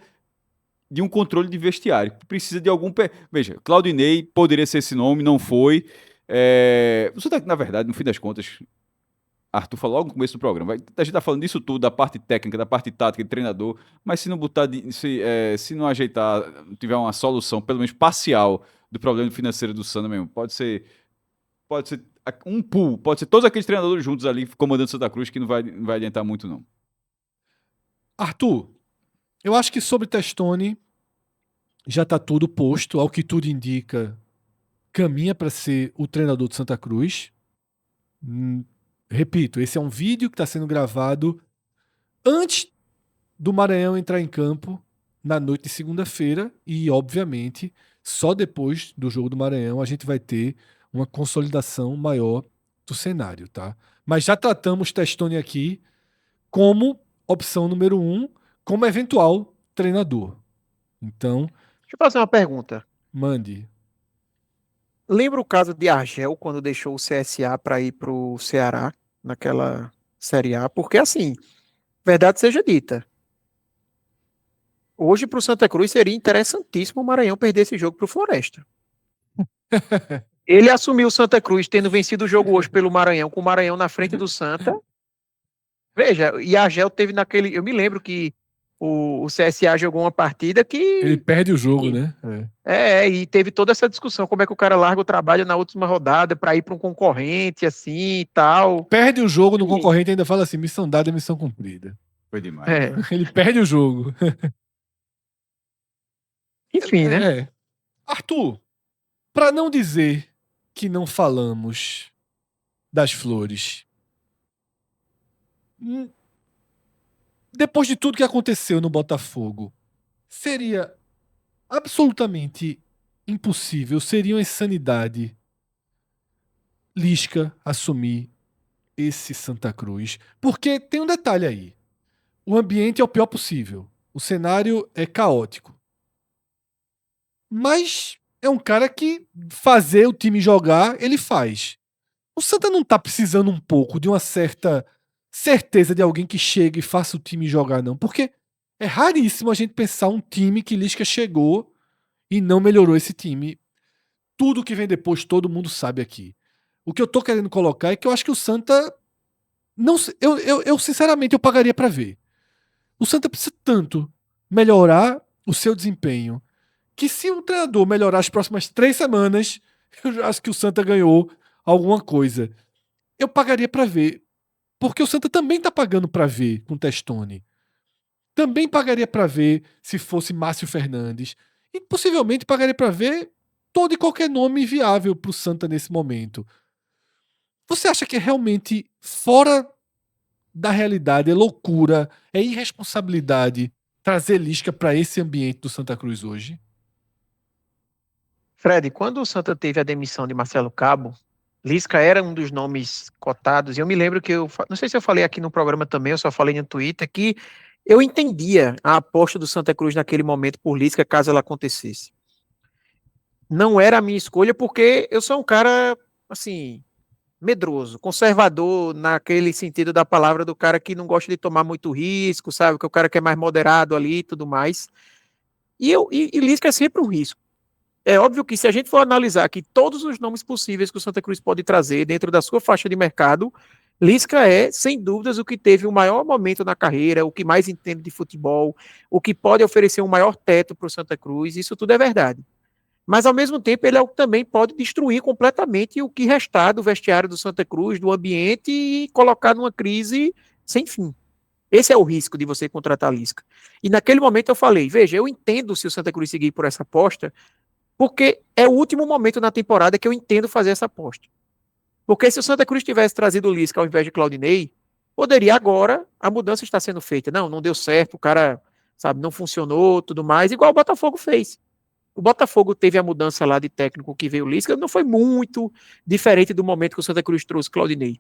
de um controle de vestiário. Precisa de algum. Veja, Claudinei poderia ser esse nome, não foi. Você tá, na verdade, no fim das contas, Arthur falou logo no começo do programa. A gente tá falando disso tudo, da parte técnica, da parte tática, de treinador, mas se não botar. Se não ajeitar, tiver uma solução, pelo menos parcial, do problema financeiro do Santa mesmo, pode ser um pool, pode ser todos aqueles treinadores juntos ali comandando Santa Cruz que não vai adiantar muito, não. Arthur, eu acho que sobre Testoni já está tudo posto, ao que tudo indica, caminha para ser o treinador de Santa Cruz. Repito, esse é um vídeo que está sendo gravado antes do Maranhão entrar em campo na noite de segunda-feira e, obviamente, só depois do jogo do Maranhão a gente vai ter uma consolidação maior do cenário, tá? Mas já tratamos Testoni aqui como opção número 1, como eventual treinador. Então, Deixa eu fazer uma pergunta. mande. Lembra o caso de Argel, quando deixou o CSA para ir para o Ceará, naquela Série A? Porque, assim, verdade seja dita, hoje para o Santa Cruz seria interessantíssimo o Maranhão perder esse jogo para o Floresta. Ele assumiu o Santa Cruz tendo vencido o jogo hoje pelo Maranhão, com o Maranhão na frente do Santa. Veja, e Argel teve naquele... Eu me lembro que o CSA jogou uma partida que... Ele perde o jogo, né? E teve toda essa discussão, como é que o cara larga o trabalho na última rodada para ir para um concorrente, assim, e tal. Perde o jogo no concorrente e ainda fala assim, missão dada é missão cumprida. Foi demais. Ele perde o jogo. Enfim, né? Arthur, para não dizer que não falamos das flores, depois de tudo que aconteceu no Botafogo, seria absolutamente impossível, seria uma insanidade Lisca assumir esse Santa Cruz. Porque tem um detalhe aí. O ambiente é o pior possível. O cenário é caótico. Mas é um cara que fazer o time jogar, ele faz. O Santa não tá precisando um pouco de uma certa certeza de alguém que chegue e faça o time jogar, não. Porque é raríssimo a gente pensar um time que Lisca chegou e não melhorou esse time. Tudo que vem depois, todo mundo sabe aqui. O que eu tô querendo colocar é que eu acho que o Santa... Não, eu sinceramente, eu pagaria para ver. O Santa precisa tanto melhorar o seu desempenho que se o treinador melhorar as próximas 3 semanas, eu já acho que o Santa ganhou alguma coisa. Eu pagaria para ver. Porque o Santa também tá pagando para ver com o Testoni. Também pagaria para ver se fosse Márcio Fernandes. E possivelmente pagaria para ver todo e qualquer nome viável pro Santa nesse momento. Você acha que é realmente fora da realidade, é loucura, é irresponsabilidade trazer Lisca para esse ambiente do Santa Cruz hoje? Fred, quando o Santa teve a demissão de Marcelo Cabo, Lisca era um dos nomes cotados, e eu me lembro que não sei se eu falei aqui no programa também, eu só falei no Twitter, que eu entendia a aposta do Santa Cruz naquele momento por Lisca, caso ela acontecesse. Não era a minha escolha, porque eu sou um cara, assim, medroso, conservador, naquele sentido da palavra, do cara que não gosta de tomar muito risco, sabe? Que é o cara que é mais moderado ali e tudo mais. E Lisca é sempre um risco. É óbvio que se a gente for analisar aqui todos os nomes possíveis que o Santa Cruz pode trazer dentro da sua faixa de mercado, Lisca é, sem dúvidas, o que teve o maior momento na carreira, o que mais entende de futebol, o que pode oferecer um maior teto para o Santa Cruz, isso tudo é verdade. Mas, ao mesmo tempo, ele é o que também pode destruir completamente o que restar do vestiário do Santa Cruz, do ambiente, e colocar numa crise sem fim. Esse é o risco de você contratar Lisca. E naquele momento eu falei, veja, eu entendo se o Santa Cruz seguir por essa aposta, porque é o último momento na temporada que eu entendo fazer essa aposta. Porque se o Santa Cruz tivesse trazido o Lisca ao invés de Claudinei, poderia agora, a mudança está sendo feita. Não deu certo, o cara, sabe, não funcionou, tudo mais, igual o Botafogo fez. O Botafogo teve a mudança lá de técnico que veio o Lisca, não foi muito diferente do momento que o Santa Cruz trouxe o Claudinei.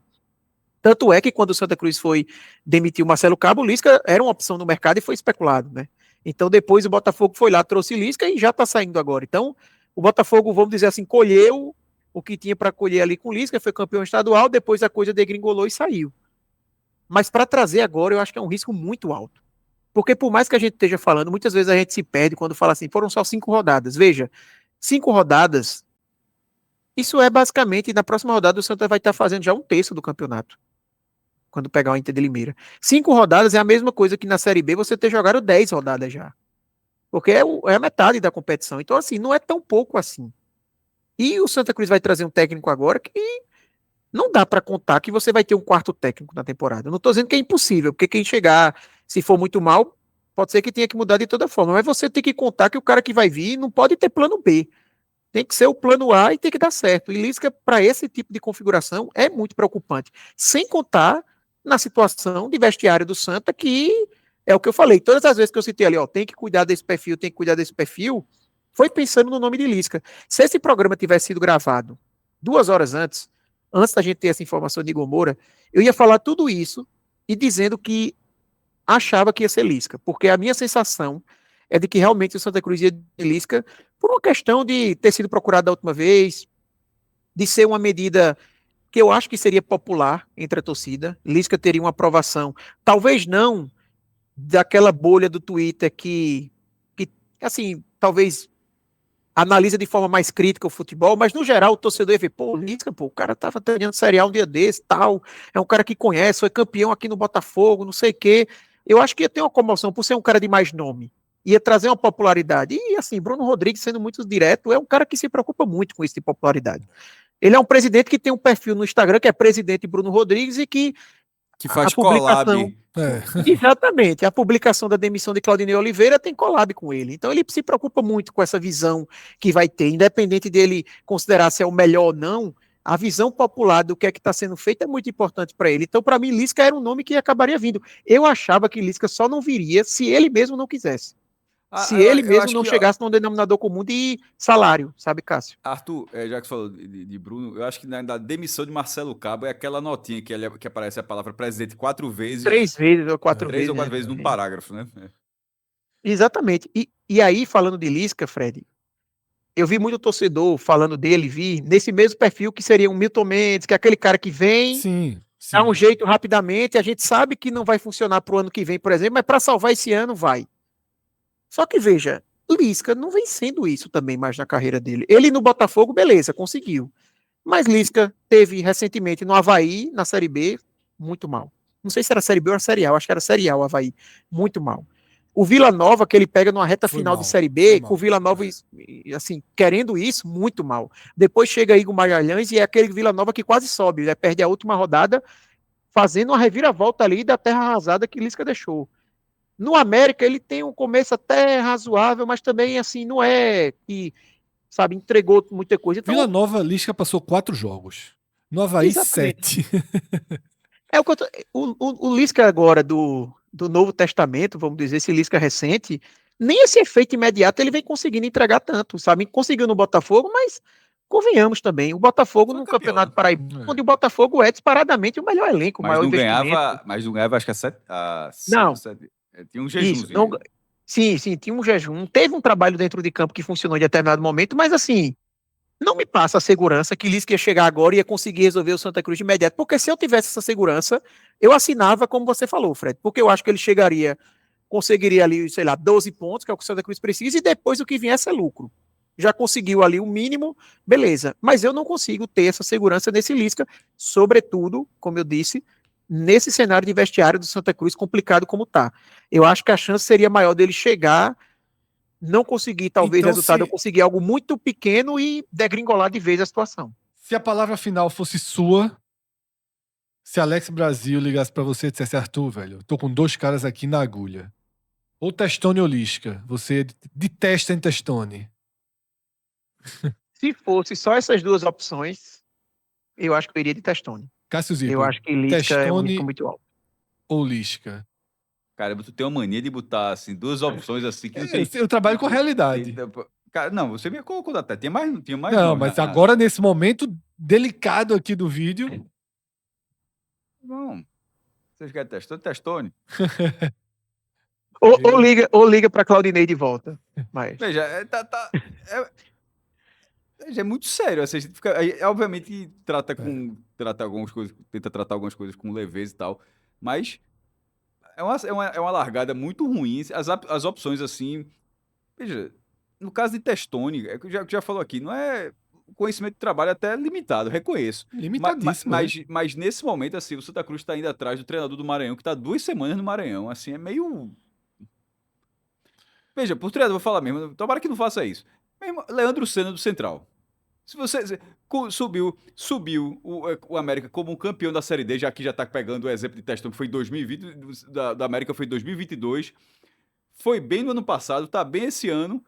Tanto é que quando o Santa Cruz foi demitir o Marcelo Cabo, o Lisca era uma opção no mercado e foi especulado, né? Então depois o Botafogo foi lá, trouxe Lisca e já está saindo agora. Então o Botafogo, vamos dizer assim, colheu o que tinha para colher ali com o Lisca, foi campeão estadual, depois a coisa degringolou e saiu. Mas para trazer agora, eu acho que é um risco muito alto. Porque por mais que a gente esteja falando, muitas vezes a gente se perde quando fala assim, foram só 5 rodadas. Veja, 5 rodadas, isso é basicamente, na próxima rodada o Santa vai estar fazendo já 1/3 do campeonato. Quando pegar o Inter de Limeira. 5 rodadas é a mesma coisa que na Série B você ter jogado 10 rodadas já. Porque é a metade da competição. Então, assim, não é tão pouco assim. E o Santa Cruz vai trazer um técnico agora que não dá para contar que você vai ter um quarto técnico na temporada. Eu não estou dizendo que é impossível, porque quem chegar, se for muito mal, pode ser que tenha que mudar de toda forma. Mas você tem que contar que o cara que vai vir não pode ter plano B. Tem que ser o plano A e tem que dar certo. E Lisca, para esse tipo de configuração, é muito preocupante. Sem contar na situação de vestiário do Santa, que é o que eu falei. Todas as vezes que eu citei ali, ó, tem que cuidar desse perfil, foi pensando no nome de Lisca. Se esse programa tivesse sido gravado 2 horas antes da gente ter essa informação de Igor Moura, eu ia falar tudo isso e dizendo que achava que ia ser Lisca, porque a minha sensação é de que realmente o Santa Cruz ia de Lisca por uma questão de ter sido procurado da última vez, de ser uma medida que eu acho que seria popular entre a torcida. Lisca teria uma aprovação, talvez não daquela bolha do Twitter que assim, talvez analisa de forma mais crítica o futebol, mas no geral o torcedor ia ver, pô, Lisca, pô, o cara tava treinando Série A um dia desse, tal, é um cara que conhece, foi campeão aqui no Botafogo, não sei o quê. Eu acho que ia ter uma comoção por ser um cara de mais nome. Ia trazer uma popularidade. E assim, Bruno Rodrigues, sendo muito direto, é um cara que se preocupa muito com isso de popularidade. Ele é um presidente que tem um perfil no Instagram que é presidente Bruno Rodrigues e que faz a publicação, collab. Exatamente, a publicação da demissão de Claudinei Oliveira tem collab com ele. Então ele se preocupa muito com essa visão que vai ter, independente dele considerar se é o melhor ou não, a visão popular do que é que está sendo feito é muito importante para ele. Então, para mim, Lisca era um nome que acabaria vindo. Eu achava que Lisca só não viria se ele mesmo não quisesse. Se ele mesmo não chegasse num denominador comum de salário, sabe, Cássio? Arthur, já que você falou de Bruno, eu acho que na demissão de Marcelo Cabo é aquela notinha que aparece a palavra presidente 4 vezes. 3 vezes ou 4 vezes. 3 ou 4 vezes num parágrafo, né? Exatamente. E aí, falando de Lisca, Fred, eu vi muito torcedor falando dele, nesse mesmo perfil que seria um Milton Mendes, que é aquele cara que vem, dá um jeito rapidamente, a gente sabe que não vai funcionar para o ano que vem, por exemplo, mas para salvar esse ano vai. Só que veja, Lisca não vem sendo isso também mais na carreira dele. Ele no Botafogo, beleza, conseguiu. Mas Lisca teve recentemente no Avaí, na Série B, muito mal. Não sei se era Série B ou Série A, eu acho que era Série A o Avaí, muito mal. O Vila Nova, que ele pega numa reta final de Série B, com o Vila Nova, assim, querendo isso, muito mal. Depois chega Igor Magalhães e é aquele Vila Nova que quase sobe, né? Perde a última rodada, fazendo uma reviravolta ali da terra arrasada que Lisca deixou. No América, ele tem um começo até razoável, mas também, assim, não é que, sabe, entregou muita coisa. Então, Vila Nova, Lisca passou 4 jogos. No Avaí, 7. É o Lisca agora do Novo Testamento, vamos dizer, esse Lisca recente, nem esse efeito imediato ele vem conseguindo entregar tanto, sabe? Conseguiu no Botafogo, mas convenhamos também, o Botafogo no Campeonato Paraíba, onde o Botafogo é disparadamente o melhor elenco, o maior investimento. Mas não ganhava, acho que não. 7. Tinha um jejum. Sim, tinha um jejum. Teve um trabalho dentro de campo que funcionou em determinado momento, mas assim, não me passa a segurança que Lisca ia chegar agora e ia conseguir resolver o Santa Cruz de imediato. Porque se eu tivesse essa segurança, eu assinava como você falou, Fred. Porque eu acho que ele conseguiria ali, sei lá, 12 pontos, que é o que o Santa Cruz precisa, e depois o que viesse é lucro. Já conseguiu ali o mínimo, beleza. Mas eu não consigo ter essa segurança nesse Lisca, sobretudo, como eu disse, nesse cenário de vestiário do Santa Cruz complicado como tá. Eu acho que a chance seria maior dele chegar, não conseguir talvez Então, resultado, eu conseguir algo muito pequeno e degringolar de vez a situação. Se a palavra final fosse sua, Se Alex Brasil ligasse pra você e dissesse, Arthur, velho, eu tô com 2 caras aqui na agulha. Ou Testoni ou Lisca. Você detesta em Testoni. Se fosse só essas 2 opções, eu acho que eu iria de Testoni. Cássio Zirpoli, Eu acho que Lisca é um risco Testoni muito alto. ou Lisca? Cara, tu tem uma mania de botar, assim, 2 opções, assim, que não tem... Eu trabalho com a realidade. Cara, não, você me colocou da tela. Tinha mais Não, nome mas agora, nesse momento delicado aqui do vídeo... Não. Vocês querem Testoni? Ou liga pra Claudinei de volta. Mas... Veja, é muito sério. Assim, a gente fica, obviamente que trata algumas coisas, tenta tratar algumas coisas com leveza e tal, mas é uma largada muito ruim. As opções, assim. Veja, no caso de Testoni, é que já falou aqui, não é. O conhecimento de trabalho é até limitado, reconheço. Limitadíssimo. Mas nesse momento, assim, o Santa Cruz está indo atrás do treinador do Maranhão, que está 2 semanas no Maranhão. Assim, é meio. Veja, por treinador, vou falar mesmo, tomara que não faça isso. Mesmo, Leandro Senna do Central. Se você subiu o América como um campeão da Série D, já que já tá pegando o exemplo de Testão, que foi em 2020, da América foi em 2022, foi bem no ano passado, tá bem esse ano,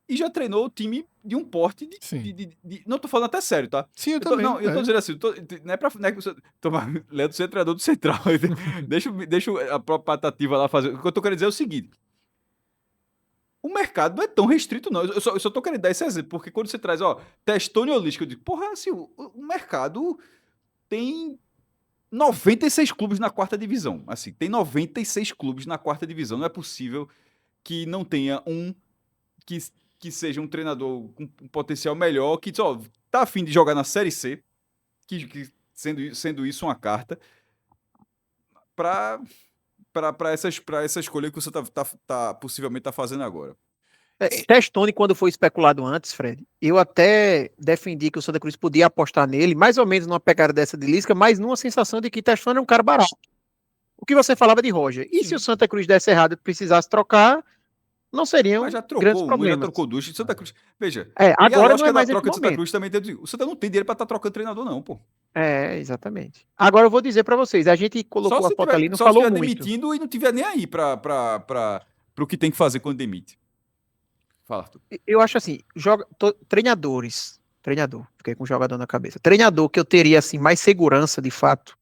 e já treinou o time de um porte não tô falando até sério, tá? Sim, eu também. Eu tô dizendo assim, não é pra... Não é que você, Leandro, você é treinador do Central, deixa a própria Patativa lá fazer. O que eu tô querendo dizer é o seguinte, o mercado não é tão restrito, não. Eu só tô querendo dar esse exemplo, porque quando você traz, Testoni ou Lisca, eu digo, porra, assim, o mercado tem 96 clubes na 4ª divisão. Assim, tem 96 clubes na 4ª divisão. Não é possível que não tenha um que seja um treinador com um potencial melhor, que tá afim de jogar na Série C, que sendo isso uma carta, para essa escolha que você possivelmente tá fazendo agora. Testoni, quando foi especulado antes, Fred, eu até defendi que o Santa Cruz podia apostar nele, mais ou menos numa pegada dessa de Lisca, mas numa sensação de que Testoni é um cara barato. O que você falava de Roger. E se o Santa Cruz desse errado e precisasse trocar, não seriam Mas já grandes trocou problemas. Já trocou 2. Santa Cruz. Veja. Agora não é mais troca esse de Santa momento. Cruz também tem. O Santa não tem dinheiro pra estar trocando treinador, não, pô. Exatamente. Agora eu vou dizer pra vocês, a gente colocou a foto ali, não falou muito. Só se estiver demitindo e não tiver nem aí pro que tem que fazer quando demite. Fala, Arthur. Eu acho assim, treinador, fiquei com o jogador na cabeça. Treinador que eu teria assim mais segurança de fato,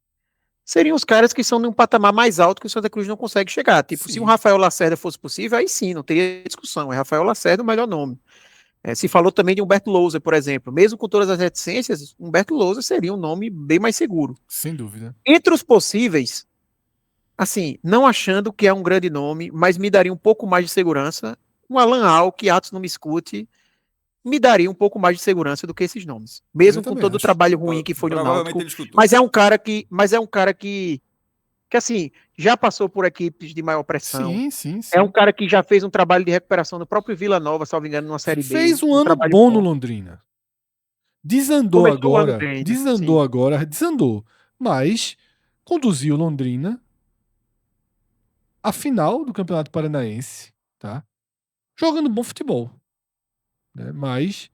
seriam os caras que são de um patamar mais alto que o Santa Cruz não consegue chegar. Tipo, se um Rafael Lacerda fosse possível, aí sim, não teria discussão. É Rafael Lacerda o melhor nome. Se falou também de Humberto Lousa, por exemplo. Mesmo com todas as reticências, Humberto Lousa seria um nome bem mais seguro. Sem dúvida. Entre os possíveis, assim, não achando que é um grande nome, mas me daria um pouco mais de segurança, um Alan Al, que Atos não me escute, me daria um pouco mais de segurança do que esses nomes. Mesmo com todo o trabalho ruim que foi no Náutico. Mas é um cara que assim, já passou por equipes de maior pressão. Sim. É um cara que já fez um trabalho de recuperação no próprio Vila Nova, salvo engano, numa Série B. Fez um ano bom no Londrina. Desandou agora. Desandou. Mas conduziu Londrina à final do Campeonato Paranaense, tá? Jogando bom futebol. Né? Mas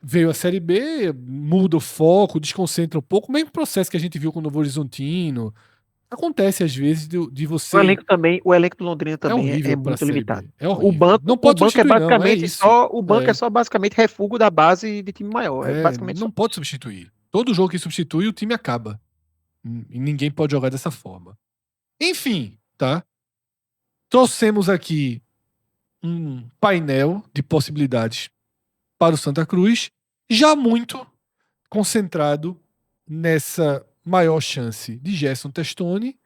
veio a Série B, muda o foco, desconcentra um pouco, o mesmo processo que a gente viu com o Novo Horizontino. Acontece às vezes de você. O elenco do Londrina também é muito limitado. O banco é basicamente é só basicamente refúgio da base de time maior. Basicamente não pode substituir. Todo jogo que substitui, o time acaba. E ninguém pode jogar dessa forma. Enfim, tá? Trouxemos aqui um painel de possibilidades para o Santa Cruz, já muito concentrado nessa maior chance de Gerson Testoni,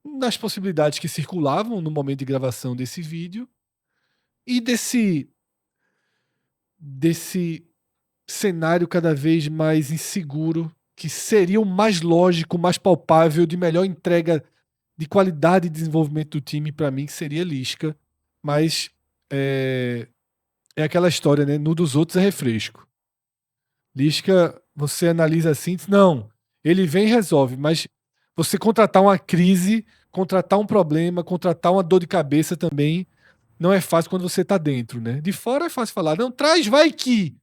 nas possibilidades que circulavam no momento de gravação desse vídeo e desse cenário cada vez mais inseguro, que seria o mais lógico, mais palpável, de melhor entrega de qualidade de desenvolvimento do time, para mim, que seria Lisca. Mas é aquela história, né? No dos outros é refresco. Lisca, você analisa assim, diz, não, ele vem e resolve, mas você contratar uma crise, contratar um problema, contratar uma dor de cabeça também, não é fácil quando você tá dentro, né? De fora é fácil falar, não, traz, vai que...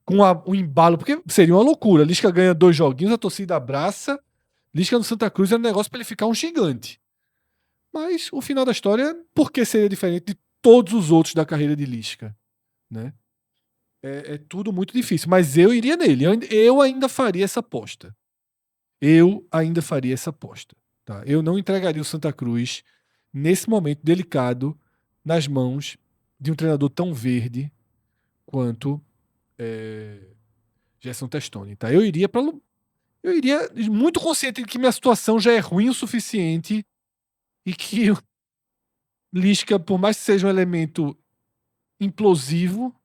com o embalo, porque seria uma loucura. Lisca ganha 2 joguinhos, a torcida abraça. Lisca no Santa Cruz é um negócio para ele ficar um gigante. Mas o final da história, por que seria diferente de todos os outros da carreira de Lisca? Né? É tudo muito difícil, mas eu iria nele. Eu ainda faria essa aposta. Tá? Eu não entregaria o Santa Cruz nesse momento delicado nas mãos de um treinador tão verde quanto Gerson Testoni. Tá? Eu iria muito consciente de que minha situação já é ruim o suficiente e que o Lisca, por mais que seja um elemento implosivo,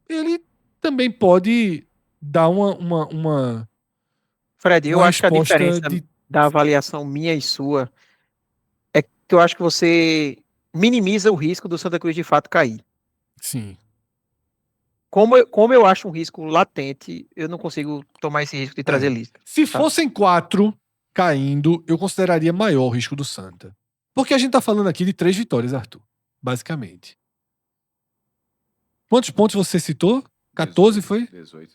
ele também pode dar uma Fred, eu acho que a resposta diferença de. da avaliação minha e sua é que eu acho que você minimiza o risco do Santa Cruz de fato cair. Sim. Como eu acho um risco latente, eu não consigo tomar esse risco de trazer Lisca. Se fossem 4 caindo, eu consideraria maior o risco do Santa. Porque a gente tá falando aqui de 3 vitórias, Arthur. Basicamente. Quantos pontos você citou? 14 18, foi? 18.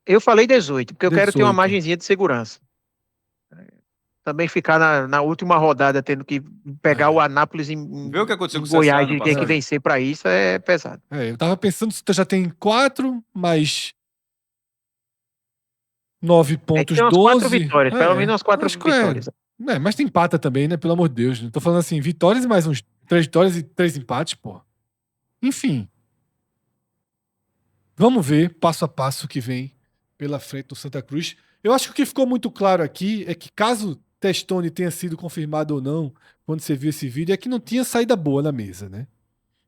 Eu falei 18, porque eu quero ter uma 18. margenzinha de segurança. Também ficar na última rodada tendo que pegar o Anápolis Vê o que aconteceu em com o CSA Goiás no e ter que passado. vencer para isso é pesado. Eu tava pensando se você já tem 4, mais 9 pontos, tem umas 12. 4 vitórias, pelo menos umas 4 acho que vitórias. mas tem empata também, né? Pelo amor de Deus. Tô falando assim, vitórias e mais uns 3 vitórias e 3 empates, pô. Enfim. Vamos ver passo a passo o que vem pela frente do Santa Cruz. Eu acho que o que ficou muito claro aqui é que caso Testoni tenha sido confirmado ou não, quando você viu esse vídeo, é que não tinha saída boa na mesa, né?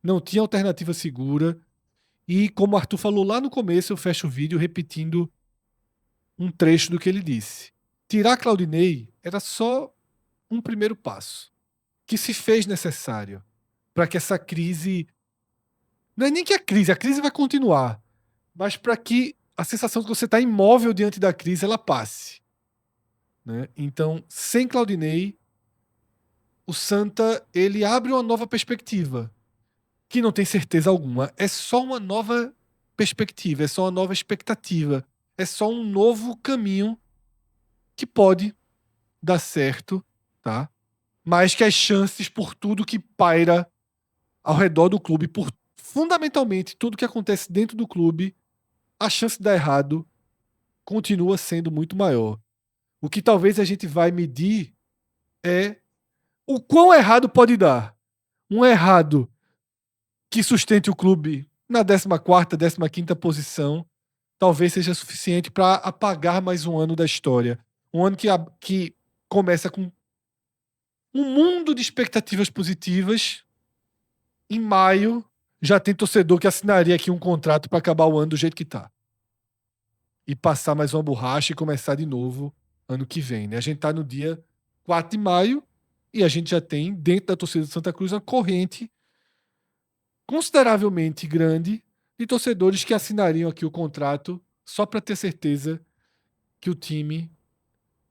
Não tinha alternativa segura. E como o Arthur falou lá no começo, eu fecho o vídeo repetindo um trecho do que ele disse. Tirar Claudinei era só um primeiro passo que se fez necessário para que essa crise. Não é nem que a crise vai continuar, mas para que a sensação de que você está imóvel diante da crise ela passe. Né? Então, sem Claudinei, o Santa ele abre uma nova perspectiva, que não tem certeza alguma. É só uma nova perspectiva, é só uma nova expectativa, é só um novo caminho que pode dar certo, tá? Mas que as chances por tudo que paira ao redor do clube, por fundamentalmente tudo que acontece dentro do clube, a chance de dar errado continua sendo muito maior. O que talvez a gente vai medir é o quão errado pode dar. Um errado que sustente o clube na 14ª, 15ª posição, talvez seja suficiente para apagar mais um ano da história. Um ano que começa com um mundo de expectativas positivas. Em maio, já tem torcedor que assinaria aqui um contrato para acabar o ano do jeito que tá. E passar mais uma borracha e começar de novo ano que vem. Né? A gente tá no dia 4 de maio e a gente já tem, dentro da torcida de Santa Cruz, uma corrente consideravelmente grande de torcedores que assinariam aqui o contrato só para ter certeza que o time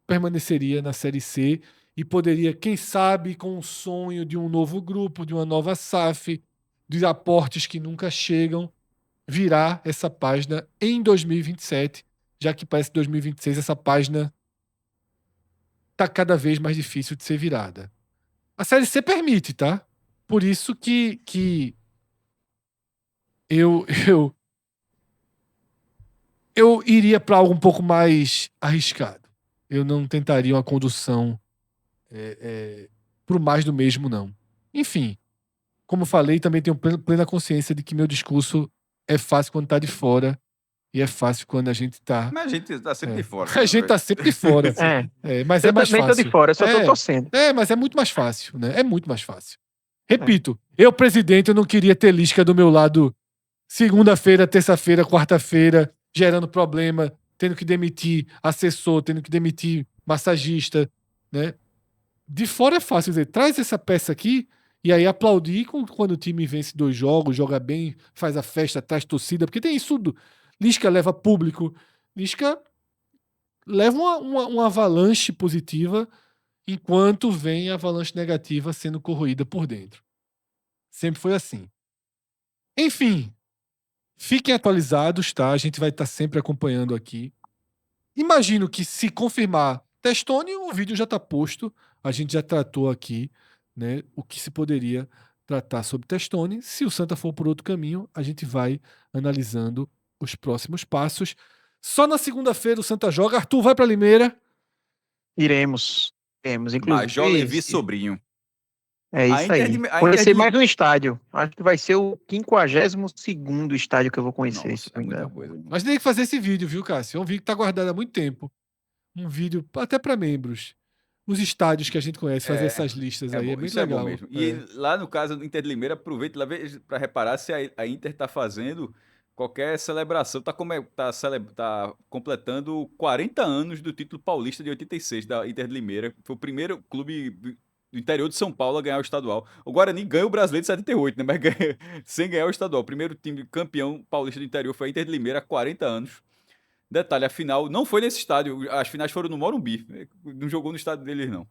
permaneceria na Série C e poderia, quem sabe, com o sonho de um novo grupo, de uma nova SAF, de aportes que nunca chegam, virar essa página em 2027, já que parece que 2026 essa página está cada vez mais difícil de ser virada. A Série C permite, tá? Por isso que eu iria para algo um pouco mais arriscado. Eu não tentaria uma condução pro mais do mesmo, não. Enfim, como falei, também tenho plena consciência de que meu discurso é fácil quando tá de fora e é fácil quando a gente tá. Mas a gente tá sempre de fora. A gente tá sempre de fora. Mas é mais fácil. Eu também tô de fora, eu só tô torcendo. Mas é muito mais fácil, né? É muito mais fácil. Repito, eu, presidente, eu não queria ter Lisca do meu lado segunda-feira, terça-feira, quarta-feira, gerando problema, tendo que demitir assessor, tendo que demitir massagista, né? De fora é fácil dizer, traz essa peça aqui e aí aplaudir quando o time vence 2 jogos, joga bem, faz a festa, traz torcida, porque tem isso tudo. Lisca leva público, Lisca leva uma avalanche positiva enquanto vem a avalanche negativa sendo corroída por dentro. Sempre foi assim. Enfim, Fiquem atualizados, tá? A gente vai estar sempre acompanhando aqui. Imagino que se confirmar Testoni, o vídeo já está posto. A gente já tratou aqui, né, o que se poderia tratar sobre Testoni. Se o Santa for por outro caminho, a gente vai analisando os próximos passos. Só na segunda-feira o Santa joga. Arthur vai para Limeira. Iremos. Inclusive. Major Levi Sobrinho. É A isso Inter aí. de- a Conhecer Inter de- mais um estádio. Acho que vai ser o 52º estádio que eu vou conhecer. Nossa, se é não me muita engano. coisa. Mas tem que fazer esse vídeo, viu, Cássio? É um vídeo que está guardado há muito tempo. Um vídeo até para membros. Os estádios que a gente conhece, fazer essas listas aí. É bom, muito isso é bom legal. mesmo. E lá no caso do Inter de Limeira, aproveita lá para reparar se a Inter tá fazendo qualquer celebração. Tá completando 40 anos do título paulista de 86 da Inter de Limeira. Foi o primeiro clube do interior de São Paulo a ganhar o estadual. O Guarani ganha o brasileiro de 78, né? Mas ganha, sem ganhar o estadual. O primeiro time campeão paulista do interior foi a Inter de Limeira há 40 anos. Detalhe, a final não foi nesse estádio. As finais foram no Morumbi. Não jogou no estádio deles, não.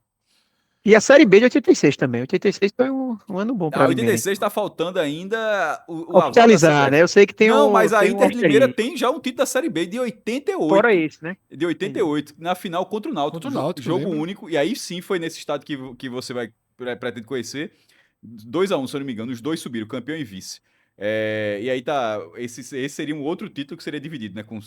E a Série B de 86 também. 86 foi um ano bom para A a Limeira. 86 tá faltando ainda o aval da Oficializar, CBF. né? Eu sei que tem Não, um. mas a tem um Inter de Limeira asterisco. tem já um título da Série B de 88. Fora esse, né? De 88, na final contra o Náutico. Contra o Náutico, Jogo lembro. único. E aí sim foi nesse estado que você pretende conhecer. 2-1, se eu não me engano. Os dois subiram, campeão e vice. E aí tá. Esse seria um outro título que seria dividido, né? Com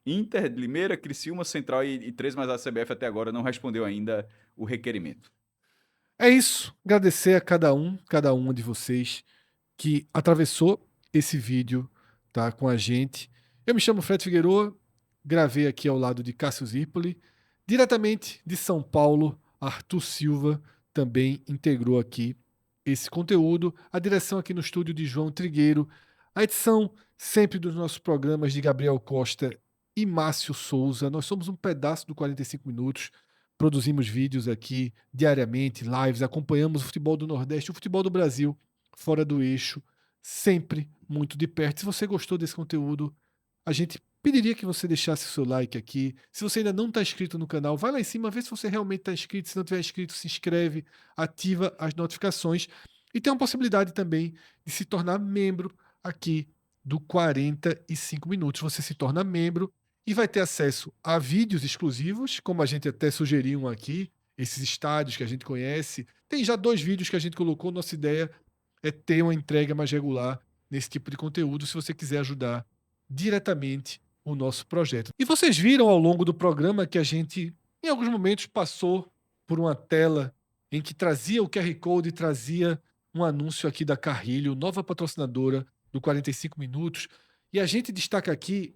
Inter de Limeira, Criciúma, Central e 3, mas a CBF até agora não respondeu ainda o requerimento. É isso. Agradecer a cada uma de vocês que atravessou esse vídeo, tá, com a gente. Eu me chamo Fred Figueroa, gravei aqui ao lado de Cássio Zirpoli. Diretamente de São Paulo, Arthur Silva também integrou aqui esse conteúdo. A direção aqui no estúdio de João Trigueiro. A edição sempre dos nossos programas de Gabriel Costa e Márcio Souza. Nós somos um pedaço do 45 Minutos. Produzimos vídeos aqui diariamente, lives, acompanhamos o futebol do Nordeste, o futebol do Brasil, fora do eixo, sempre muito de perto. Se você gostou desse conteúdo, a gente pediria que você deixasse o seu like aqui. Se você ainda não está inscrito no canal, vai lá em cima, vê se você realmente está inscrito. Se não tiver inscrito, se inscreve, ativa as notificações. E tem a possibilidade também de se tornar membro aqui do 45 Minutos. Você se torna membro e vai ter acesso a vídeos exclusivos, como a gente até sugeriu aqui, esses estádios que a gente conhece. Tem já 2 vídeos que a gente colocou. Nossa ideia é ter uma entrega mais regular nesse tipo de conteúdo, se você quiser ajudar diretamente o nosso projeto. E vocês viram ao longo do programa que a gente, em alguns momentos, passou por uma tela em que trazia o QR Code, trazia um anúncio aqui da Carrilho, nova patrocinadora do 45 Minutos. E a gente destaca aqui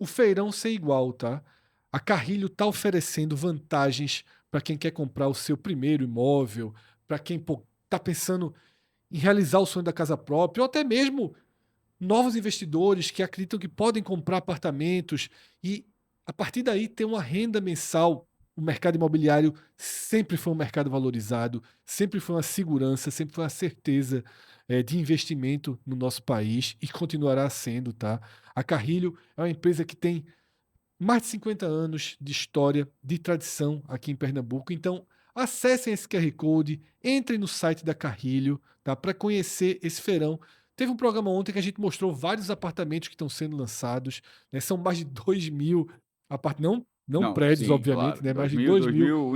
o feirão sem igual, tá? A Carrilho está oferecendo vantagens para quem quer comprar o seu primeiro imóvel, para quem está pensando em realizar o sonho da casa própria, ou até mesmo novos investidores que acreditam que podem comprar apartamentos e, a partir daí, ter uma renda mensal. O mercado imobiliário sempre foi um mercado valorizado, sempre foi uma segurança, sempre foi uma certeza de investimento no nosso país e continuará sendo, tá? A Carrilho é uma empresa que tem mais de 50 anos de história, de tradição aqui em Pernambuco. Então, acessem esse QR Code, entrem no site da Carrilho, tá, para conhecer esse feirão. Teve um programa ontem que a gente mostrou vários apartamentos que estão sendo lançados, né? São mais de 2.000 apartamentos, não prédios, sim, obviamente, claro. né? Mais de 2.000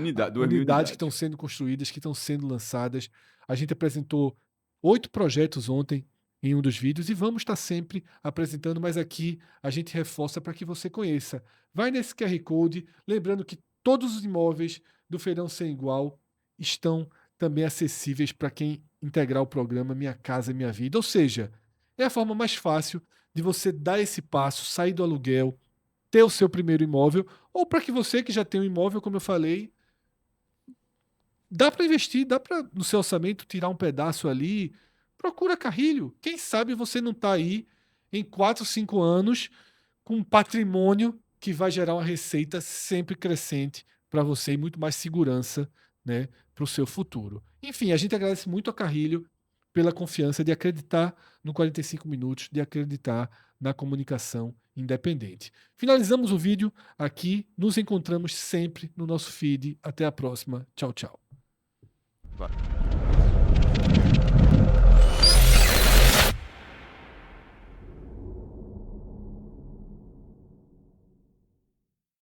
unidades. que estão sendo construídas, que estão sendo lançadas. A gente apresentou 8 projetos ontem em um dos vídeos e vamos estar sempre apresentando, mas aqui a gente reforça para que você conheça. Vai nesse QR Code, lembrando que todos os imóveis do Feirão Sem Igual estão também acessíveis para quem integrar o programa Minha Casa Minha Vida. Ou seja, é a forma mais fácil de você dar esse passo, sair do aluguel, ter o seu primeiro imóvel, ou para que você que já tem um imóvel, como eu falei, dá para investir, dá para no seu orçamento tirar um pedaço ali. Procura Carrilho. Quem sabe você não está aí em 4, 5 anos com um patrimônio que vai gerar uma receita sempre crescente para você e muito mais segurança, né, para o seu futuro. Enfim, a gente agradece muito a Carrilho pela confiança de acreditar no 45 Minutos, de acreditar na comunicação independente. Finalizamos o vídeo aqui. Nos encontramos sempre no nosso feed. Até a próxima. Tchau, tchau. Vai.